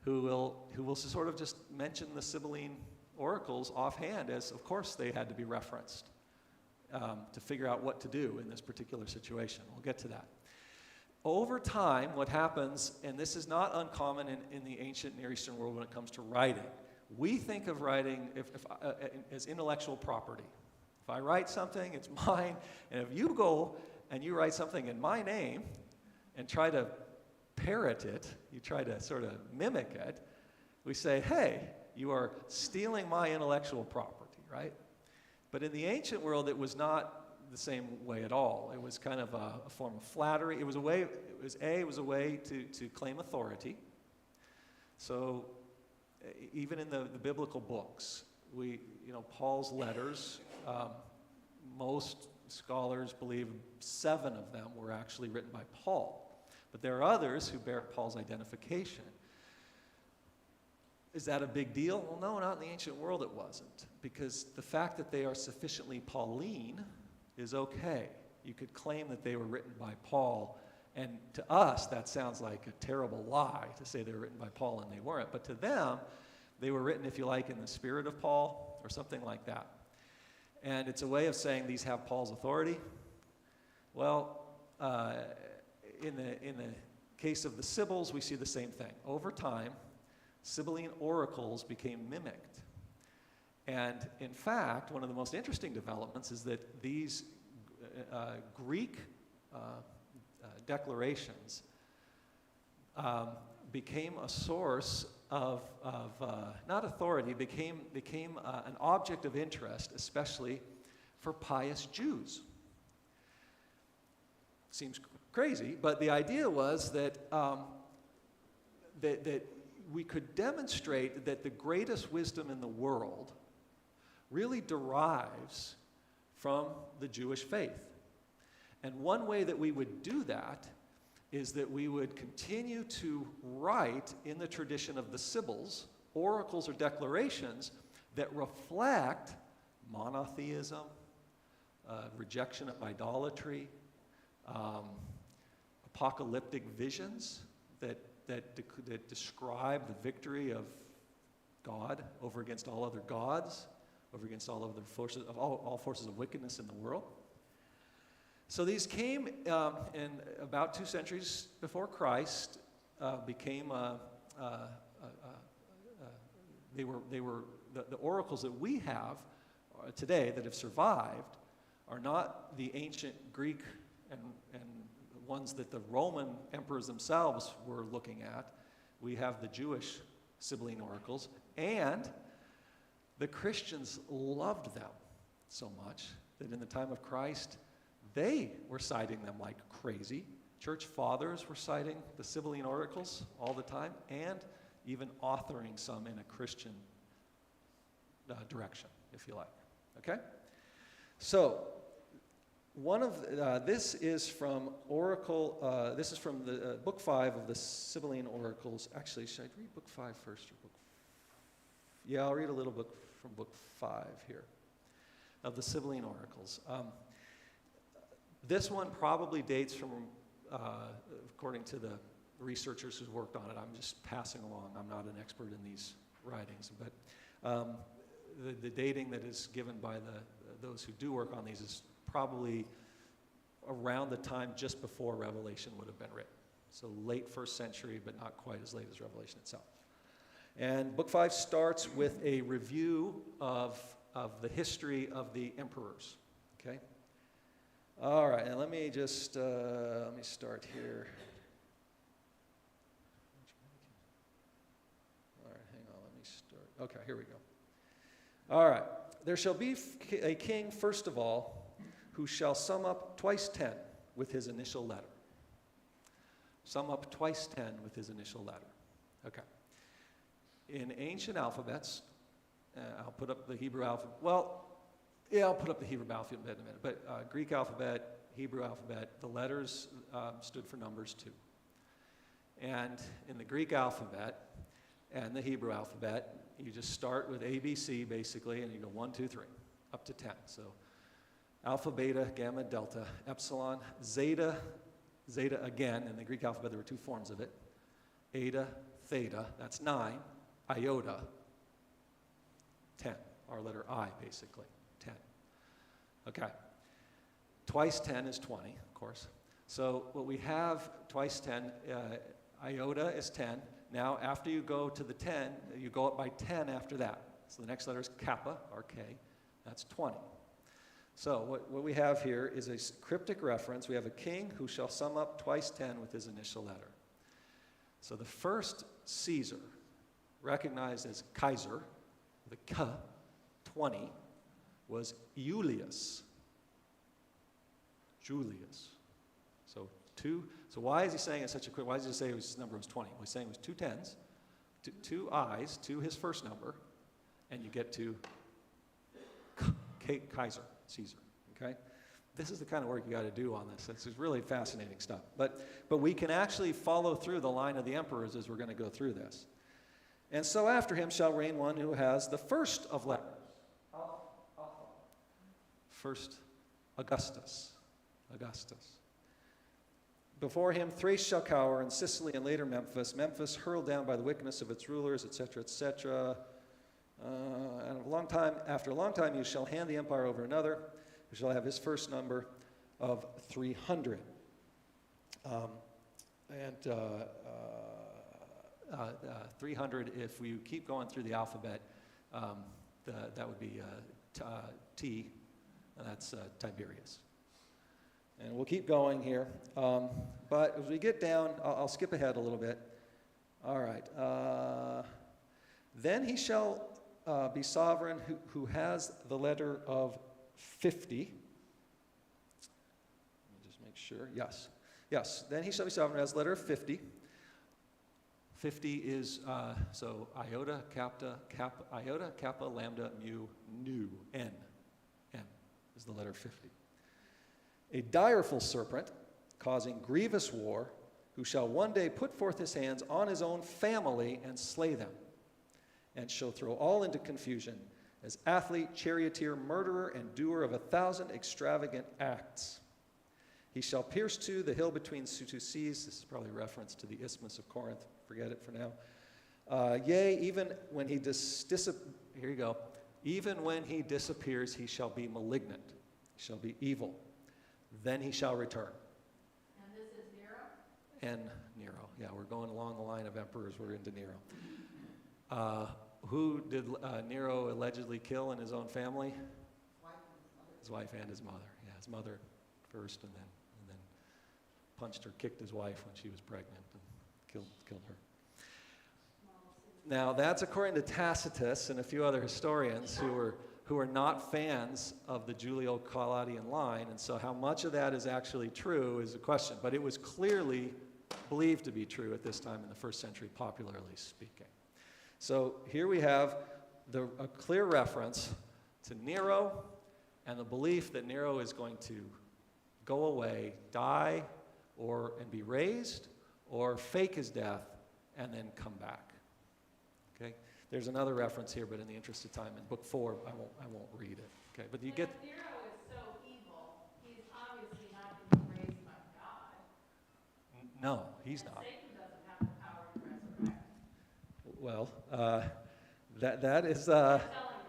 who will sort of just mention the Sibylline oracles offhand, as of course they had to be referenced to figure out what to do in this particular situation. We'll get to that. Over time, what happens, and this is not uncommon in the ancient Near Eastern world when it comes to writing, we think of writing as intellectual property. If I write something, it's mine, and if you go and you write something in my name and try to parrot it, you try to sort of mimic it, we say, hey, you are stealing my intellectual property, right? But in the ancient world, it was not the same way at all. It was kind of a form of flattery. It was a way to claim authority. So even in the biblical books, Paul's letters, most scholars believe 7 of them were actually written by Paul. But there are others who bear Paul's identification. Is that a big deal? Well, no, not in the ancient world it wasn't. Because the fact that they are sufficiently Pauline is okay. You could claim that they were written by Paul, and to us that sounds like a terrible lie to say they were written by Paul and they weren't. But to them, they were written, if you like, in the spirit of Paul or something like that. And it's a way of saying these have Paul's authority. Well, in the case of the Sibyls, we see the same thing. Over time, Sibylline oracles became mimicked. And in fact, one of the most interesting developments is that these Greek declarations became a source of not authority, became an object of interest, especially for pious Jews. Seems crazy, but the idea was that that we could demonstrate that the greatest wisdom in the world really derives from the Jewish faith. And one way that we would do that is that we would continue to write in the tradition of the Sibyls, oracles or declarations that reflect monotheism, rejection of idolatry, apocalyptic visions that describe the victory of God over against all other gods, over against all other forces of all forces of wickedness in the world. So these came in about 2 centuries before Christ, became they were the oracles that we have today that have survived are not the ancient Greek and ones that the Roman emperors themselves were looking at. We have the Jewish Sibylline oracles, and the Christians loved them so much that in the time of Christ, they were citing them like crazy Church fathers were citing the Sibylline oracles all the time and even authoring some in a Christian direction, if you like. Okay? So, one of this is from Oracle. This is from the book 5 of the Sibylline oracles. Actually, should I read book 5 first or book? Yeah, I'll read a little book from book 5 here of the Sibylline oracles. This one probably dates from, according to the researchers who've worked on it. I'm just passing along. I'm not an expert in these writings, but the dating that is given by those who do work on these is probably around the time just before Revelation would have been written. So late 1st century, but not quite as late as Revelation itself. And book 5 starts with a review of the history of the emperors. Okay? All right, and let me just, let me start here. All right, hang on, let me start. Okay, here we go. All right. There shall be a king, first of all, who shall sum up twice 10 with his initial letter. Sum up twice 10 with his initial letter. Okay. In ancient alphabets, I'll put up the Hebrew alphabet. Well, yeah, I'll put up the Hebrew alphabet in a minute. But Greek alphabet, Hebrew alphabet, the letters stood for numbers too. And in the Greek alphabet and the Hebrew alphabet, you just start with ABC basically, and you go 1, 2, 3, up to 10. So alpha, beta, gamma, delta, epsilon, zeta, zeta again. In the Greek alphabet, there were 2 forms of it. Eta, theta, that's 9. Iota, 10. Our letter I, basically, 10. Okay. Twice 10 is 20, of course. So what we have, twice 10, iota is 10. Now, after you go to the 10, you go up by 10 after that. So the next letter is kappa, or K. That's 20. So what we have here is a cryptic reference. We have a king who shall sum up twice 10 with his initial letter. So the first Caesar, recognized as Kaiser, the K, 20, was Julius. Julius. So 2. So why is he saying it such a quick? Why does he say his number was 20? Well, he's saying it was 2 10s, 2 I's to his first number, and you get to Kaiser, Caesar. Okay, this is the kind of work you got to do on this. This is really fascinating stuff. But we can actually follow through the line of the emperors as we're going to go through this. And so after him shall reign one who has the first of letters. First, Augustus. Before him, Thrace shall cower, and Sicily, and later Memphis. Memphis hurled down by the wickedness of its rulers, etc., etc. And after a long time, you shall hand the empire over another, who shall have his first number of 300. 300, if we keep going through the alphabet, that would be T, and that's Tiberius. And we'll keep going here. But as we get down, I'll skip ahead a little bit. All right. Then he shall be sovereign who has the letter of 50. Let me just make sure. Yes. Then he shall be sovereign who has the letter of 50. 50 is, so iota, kappa, lambda, mu, nu, n. N is the letter 50. A direful serpent, causing grievous war, who shall one day put forth his hands on his own family and slay them, and shall throw all into confusion, as athlete, charioteer, murderer, and doer of 1,000 extravagant acts. He shall pierce to the hill between two seas. This is probably a reference to the Isthmus of Corinth. Forget it for now. Yea, even when he here you go. Even when he disappears, he shall be malignant. He shall be evil. Then he shall return. And this is Nero? And Nero. Yeah, we're going along the line of emperors. We're into Nero. Who did Nero allegedly kill in his own family? His wife and his mother. Yeah, his mother first, and then punched or kicked his wife when she was pregnant and killed her. Now that's according to Tacitus and a few other historians who are not fans of the Julio-Claudian line, and so how much of that is actually true is a question. But it was clearly believed to be true at this time in the first century, popularly speaking. So here we have a clear reference to Nero and the belief that Nero is going to go away, die, and be raised, or fake his death and then come back. Okay? There's another reference here, but in the interest of time, in book 4, I won't read it. Okay? But you But get. if Nero is so evil, he's obviously not going to be raised by God. No, he's And not. Satan doesn't have the power to resurrect. Well, that is. I'm telling you,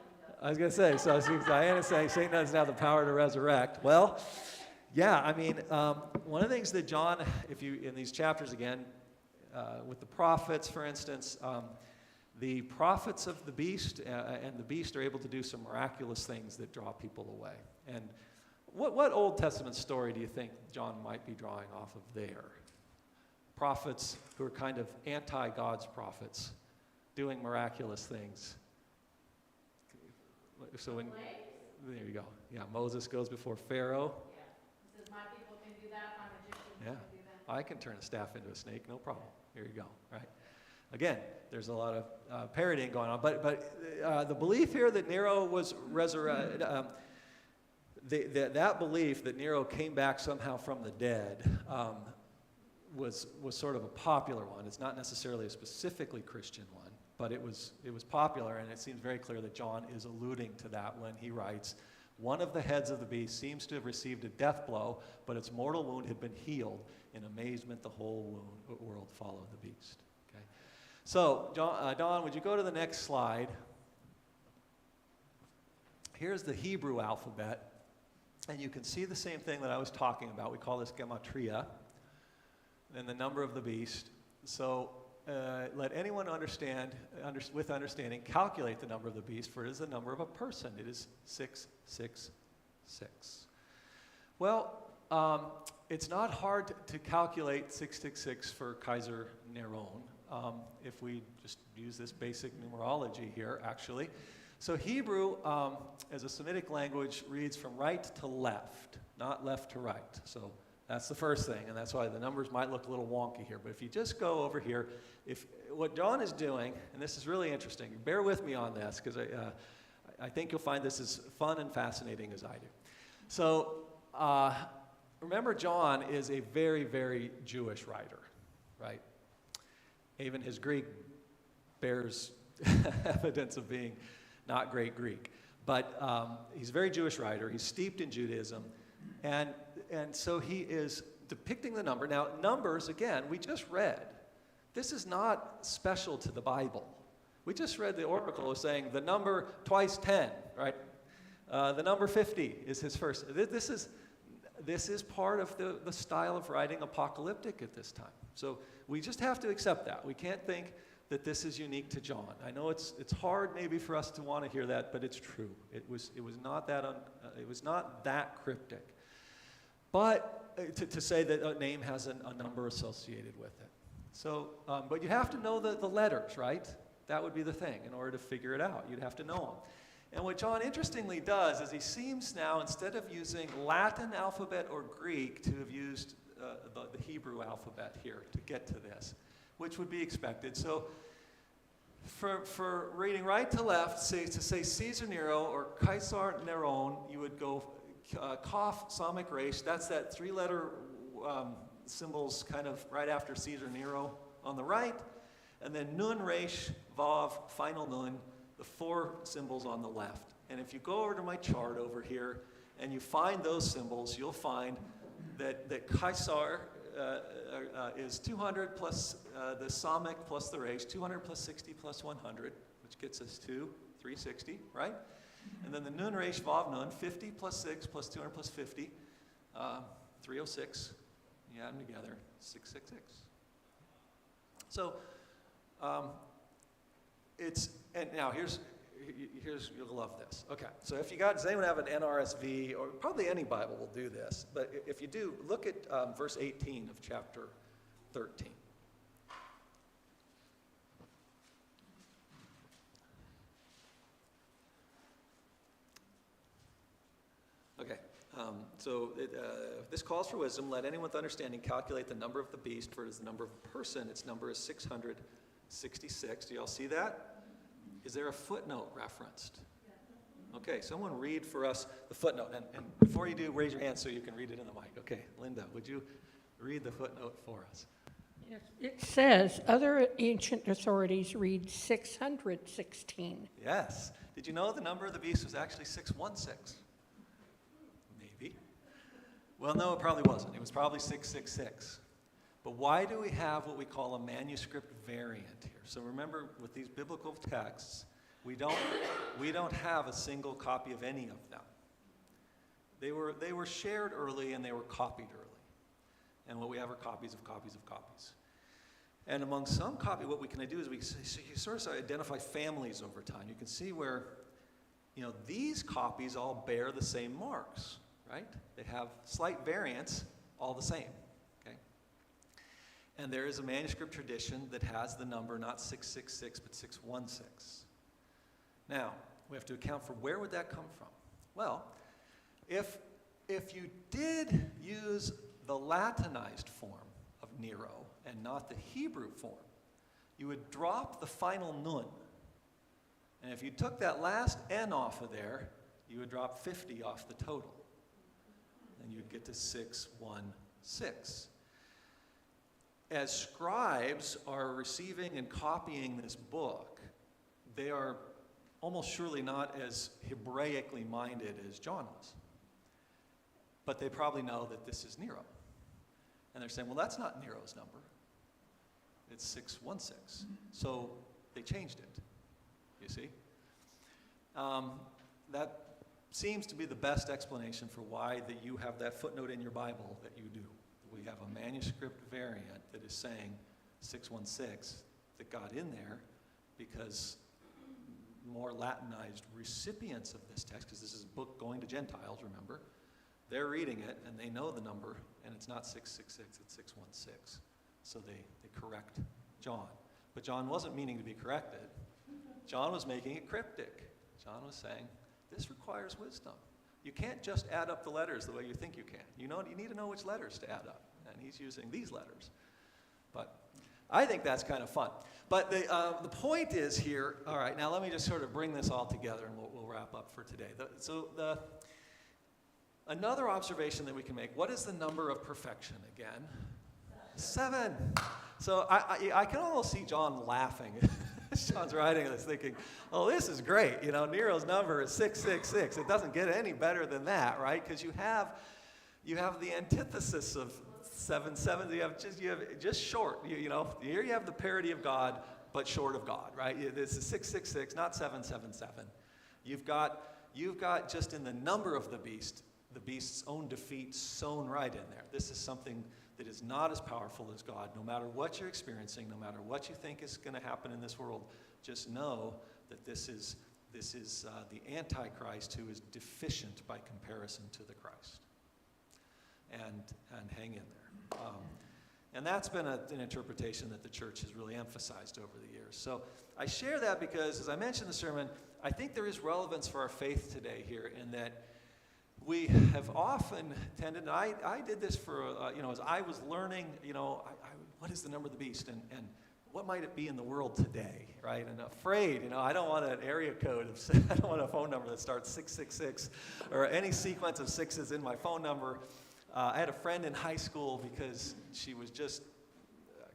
he doesn't. I was going to say, so Diana's saying Satan doesn't have the power to resurrect. Well, yeah, I mean, one of the things that John, in these chapters again, with the prophets, for instance, the prophets of the beast and the beast are able to do some miraculous things that draw people away. And what Old Testament story do you think John might be drawing off of there? Prophets who are kind of anti-God's prophets doing miraculous things. So there you go. Yeah, Moses goes before Pharaoh. Yeah. He says, my people can do that, my magicians Yeah, can do that. I can turn a staff into a snake, no problem. Here you go, right? Again, there's a lot of parodying going on, but the belief here that Nero was resurrected, that belief that Nero came back somehow from the dead was sort of a popular one. It's not necessarily a specifically Christian one, but it was popular, and it seems very clear that John is alluding to that when he writes, one of the heads of the beast seems to have received a death blow, but its mortal wound had been healed. In amazement, the whole world followed the beast. Okay? So, Don, would you go to the next slide? Here's the Hebrew alphabet, and you can see the same thing that I was talking about. We call this Gematria, and the number of the beast. So, let anyone with understanding calculate the number of the beast, for it is the number of a person. It is 666. Well, it's not hard to calculate 666 for Kaiser Neron if we just use this basic numerology here, actually. So Hebrew, as a Semitic language, reads from right to left, not left to right. So that's the first thing, and that's why the numbers might look a little wonky here. But if you just go over here, what John is doing, and this is really interesting, bear with me on this, because I think you'll find this as fun and fascinating as I do. So remember, John is a very, very Jewish writer, right? Even his Greek bears evidence of being not great Greek. But he's a very Jewish writer. He's steeped in Judaism. And so he is depicting the number. Now, numbers, again, we just read. This is not special to the Bible. We just read the oracle saying the number twice 10, right? The number 50 is his first. This is part of the style of writing apocalyptic at this time. So we just have to accept that. We can't think that this is unique to John. I know it's hard maybe for us to want to hear that, but it's true. It was not that cryptic. But to say that a name has a number associated with it. So, but you have to know the letters, right? That would be the thing. In order to figure it out, you'd have to know them. And what John interestingly does is he seems now, instead of using Latin alphabet or Greek, to have used the Hebrew alphabet here to get to this, which would be expected. So for reading right to left, to say Caesar Nero or Caesar Neron, you would go Kaf, Samic Resh. That's that three-letter symbols kind of right after Caesar Nero on the right. And then Nun, Resh, Vav, final Nun, the four symbols on the left. And if you go over to my chart over here and you find those symbols, you'll find that Caesar is 200 plus the Samic plus the Resh, 200 plus 60 plus 100, which gets us to 360, right? And then the Nun, Resh, Vav, Nun, 50 plus 6 plus 200 plus 50, 306. You add them together, 666. So and now here's you'll love this. Okay, so does anyone have an NRSV, or probably any Bible will do this, but if you do, look at verse 18 of chapter 13. This calls for wisdom. Let anyone with understanding calculate the number of the beast, for it is the number of a person. Its number is 666. Do y'all see that? Is there a footnote referenced? Okay, someone read for us the footnote. And before you do, raise your hand so you can read it in the mic. Okay, Linda, would you read the footnote for us? Yes, it says, other ancient authorities read 616. Yes. Did you know the number of the beast was actually 616? Maybe. Well, no, it probably wasn't. It was probably 666. But why do we have what we call a manuscript variant here? So remember, with these biblical texts, we don't have a single copy of any of them. They were shared early and they were copied early. And what we have are copies of copies of copies. And among some copy, what we can do is you sort of identify families over time. You can see where, these copies all bear the same marks, right? They have slight variants, all the same, okay? And there is a manuscript tradition that has the number not 666, but 616. Now, we have to account for where would that come from? Well, if you did use the Latinized form of Nero and not the Hebrew form, you would drop the final nun. And if you took that last N off of there, you would drop 50 off the total. And you'd get to 616. As scribes are receiving and copying this book, they are almost surely not as Hebraically minded as John was. But they probably know that this is Nero. And they're saying, well, that's not Nero's number. It's 616. So they changed it, you see? That seems to be the best explanation for why that you have that footnote in your Bible that you do. We have a manuscript variant that is saying 616 that got in there because more Latinized recipients of this text, because this is a book going to Gentiles, remember, they're reading it and they know the number, and it's not 666, it's 616. So they correct John. But John wasn't meaning to be corrected. John was making it cryptic. John was saying, this requires wisdom. You can't just add up the letters the way you think you can. You need to know which letters to add up. And he's using these letters. But I think that's kind of fun. But the point is here, all right, now let me just sort of bring this all together and we'll wrap up for today. Another observation that we can make, what is the number of perfection again? 7. So I can almost see John laughing. John's writing this thinking, oh, this is great. Nero's number is 666. It doesn't get any better than that, right? Because you have the antithesis of 7 You have just short. Here you have the parody of God, but short of God, right? This is 666, not 777. You've got just in the number of the beast's own defeat sewn right in there. This is something that is not as powerful as God. No matter what you're experiencing, no matter what you think is going to happen in this world, just know that this is the Antichrist who is deficient by comparison to the Christ. And hang in there. And that's been an interpretation that the church has really emphasized over the years. So I share that because, as I mentioned in the sermon, I think there is relevance for our faith today here in that we have often tended, and I did this for, as I was learning, what is the number of the beast and what might it be in the world today, right? And afraid, I don't want an area code, I don't want a phone number that starts 666 or any sequence of sixes in my phone number. I had a friend in high school because she was just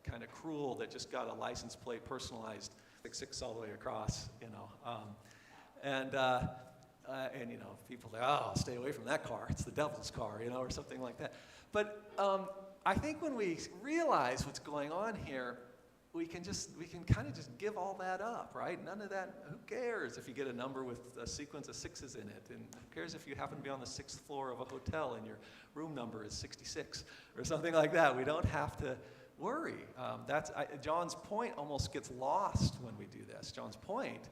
kind of cruel that just got a license plate personalized, 66 all the way across, And people say, oh, stay away from that car. It's the devil's car, or something like that. But I think when we realize what's going on here, we can kind of just give all that up, right? None of that. Who cares if you get a number with a sequence of 6s in it? And who cares if you happen to be on the 6th floor of a hotel and your room number is 66 or something like that? We don't have to worry. John's point almost gets lost when we do this. John's point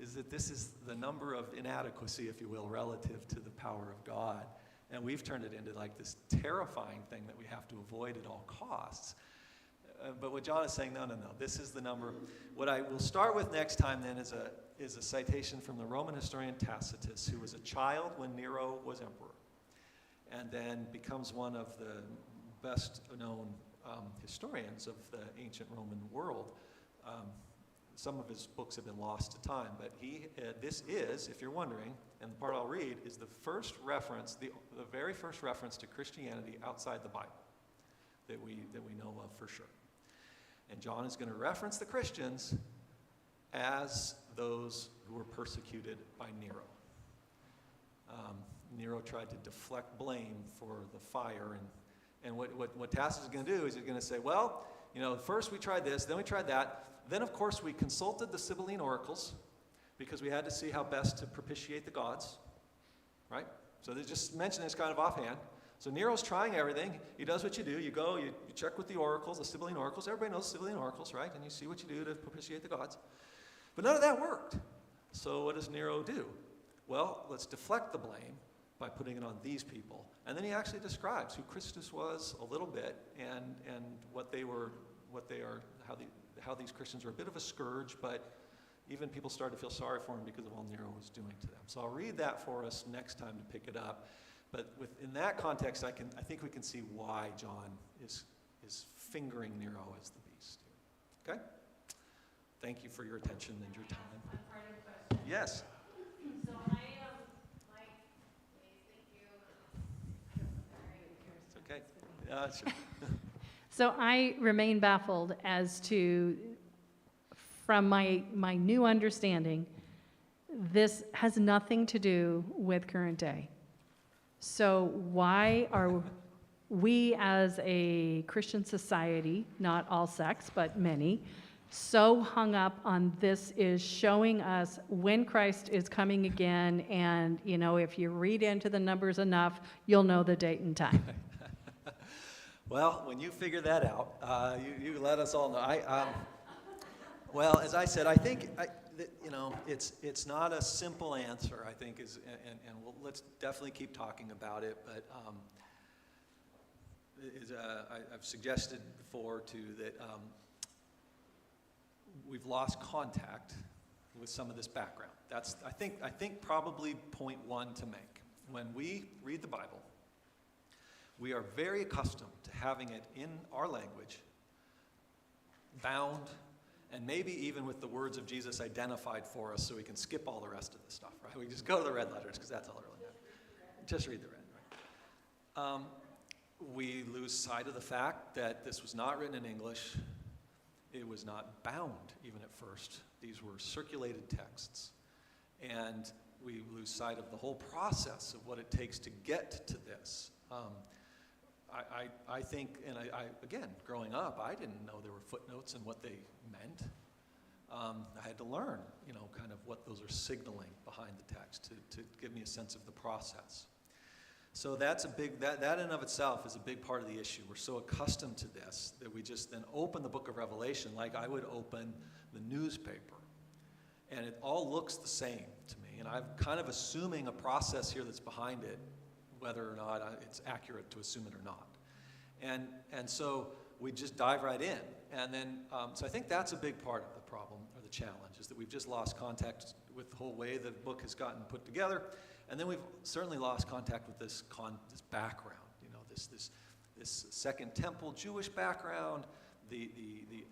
is that this is the number of inadequacy, if you will, relative to the power of God. And we've turned it into like this terrifying thing that we have to avoid at all costs. But what John is saying, no, this is the number. What I will start with next time then is a citation from the Roman historian Tacitus, who was a child when Nero was emperor. and then becomes one of the best known historians of the ancient Roman world. Some of his books have been lost to time, but this is, if you're wondering, and the part I'll read, is the first reference, the very first reference to Christianity outside the Bible that we know of for sure. And John is going to reference the Christians as those who were persecuted by Nero. Nero tried to deflect blame for the fire, and what Tacitus is going to do is he's going to say, well, first we tried this, then we tried that. Then, of course, we consulted the Sibylline oracles because we had to see how best to propitiate the gods, right? So they just mention this kind of offhand. So Nero's trying everything. He does what you do. You go, you check with the oracles, the Sibylline oracles. Everybody knows the Sibylline oracles, right? And you see what you do to propitiate the gods. But none of that worked. So what does Nero do? Well, let's deflect the blame by putting it on these people. And then he actually describes who Christus was a little bit and what they are, how these Christians are a bit of a scourge, but even people started to feel sorry for him because of all Nero was doing to them. So I'll read that for us next time to pick it up. But in that context, I think we can see why John is fingering Nero as the beast. Okay? Thank you for your attention and your time. A parting question. Yes. So Mike, thank you. It's okay. Sure. So I remain baffled as to, from my new understanding, this has nothing to do with current day. So why are we as a Christian society, not all sects, but many, so hung up on this is showing us when Christ is coming again, and, if you read into the numbers enough, you'll know the date and time. Well, when you figure that out, you let us all know. Well, as I said, I think it's not a simple answer. I think let's definitely keep talking about it. But I've suggested before too that we've lost contact with some of this background. That's I think probably point one to make. When we read the Bible, we are very accustomed to having it in our language, bound, and maybe even with the words of Jesus identified for us so we can skip all the rest of the stuff, right? We just go to the red letters because that's all that really matters. Just read the red, right? We lose sight of the fact that this was not written in English. It was not bound even at first. These were circulated texts. And we lose sight of the whole process of what it takes to get to this. I think, and I again, growing up, I didn't know there were footnotes and what they meant. I had to learn, kind of what those are signaling behind the text to give me a sense of the process. So that's that in and of itself is a big part of the issue. We're so accustomed to this that we just then open the book of Revelation like I would open the newspaper. And it all looks the same to me. And I'm kind of assuming a process here that's behind it, whether or not it's accurate to assume it or not. And so we just dive right in. And then, so I think that's a big part of the problem or the challenge, is that we've just lost contact with the whole way the book has gotten put together. And then we've certainly lost contact with this background, this Second Temple Jewish background, the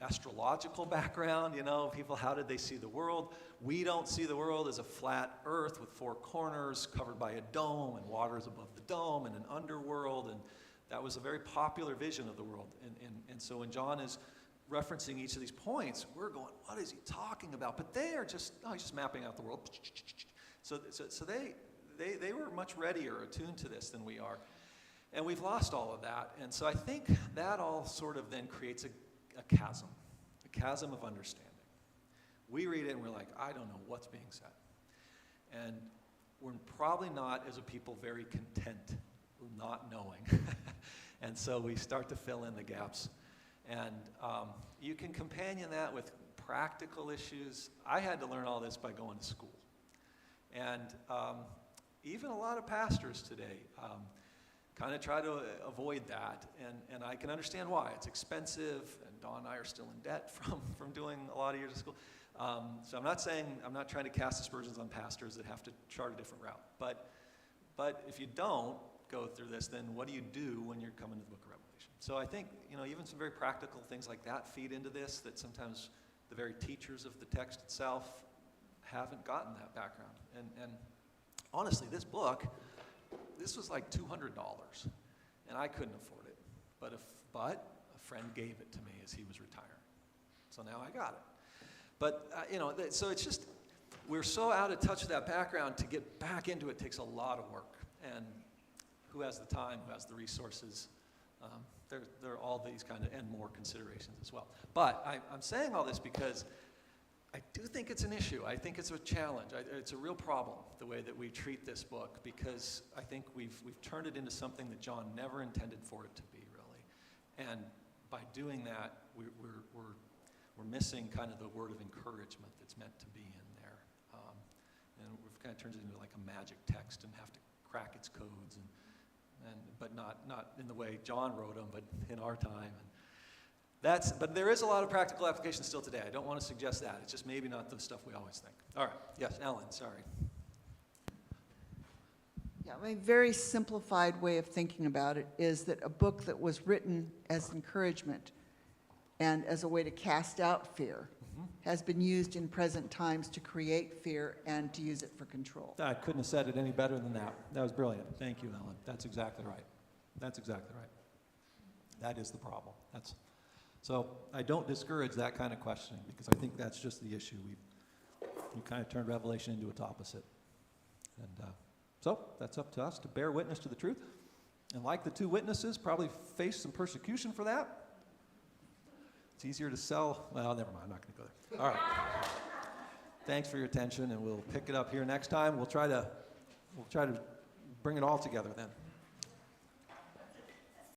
astrological background, people, how did they see the world? We don't see the world as a flat earth with four corners covered by a dome and waters above the dome and an underworld, and that was a very popular vision of the world. And so when John is referencing each of these points, we're going, what is he talking about? But they are just, he's just mapping out the world. So they were much readier, attuned to this than we are. And we've lost all of that. And so I think that all sort of then creates a chasm of understanding. We read it and we're like, I don't know what's being said. And we're probably not, as a people, very content not knowing. And so we start to fill in the gaps. And you can companion that with practical issues. I had to learn all this by going to school. And even a lot of pastors today kind of try to avoid that, and I can understand why. It's expensive, and Dawn and I are still in debt from doing a lot of years of school. So I'm not trying to cast aspersions on pastors that have to chart a different route. But if you don't, go through this, then what do you do when you're coming to the book of Revelation? So I think, even some very practical things like that feed into this, that sometimes the very teachers of the text itself haven't gotten that background. And honestly, this book, this was like $200, and I couldn't afford it. But a friend gave it to me as he was retiring. So now I got it. But, so it's just, we're so out of touch with that background. To get back into it takes a lot of work. And who has the time, who has the resources? There are all these kind of, and more considerations as well. But I'm saying all this because I do think it's an issue. I think it's a challenge. It's a real problem, the way that we treat this book, because I think we've turned it into something that John never intended for it to be, really. And by doing that, we're missing kind of the word of encouragement that's meant to be in there. And we've kind of turned it into like a magic text and have to crack its codes, but not in the way John wrote them, but in our time. But there is a lot of practical application still today. I don't want to suggest that. It's just maybe not the stuff we always think. All right. Yes, Ellen, sorry. Yeah, a very simplified way of thinking about it is that a book that was written as encouragement and as a way to cast out fear has been used in present times to create fear and to use it for control. I couldn't have said it any better than that. That was brilliant. Thank you, Ellen. That's exactly right. That's exactly right. That is the problem. So I don't discourage that kind of questioning, because I think that's just the issue. We kind of turned Revelation into its opposite. And so that's up to us to bear witness to the truth. And like the two witnesses, probably face some persecution for that. It's easier to sell. Well, never mind. I'm not going to go there. All right. Thanks for your attention, and we'll pick it up here next time. We'll try to bring it all together then.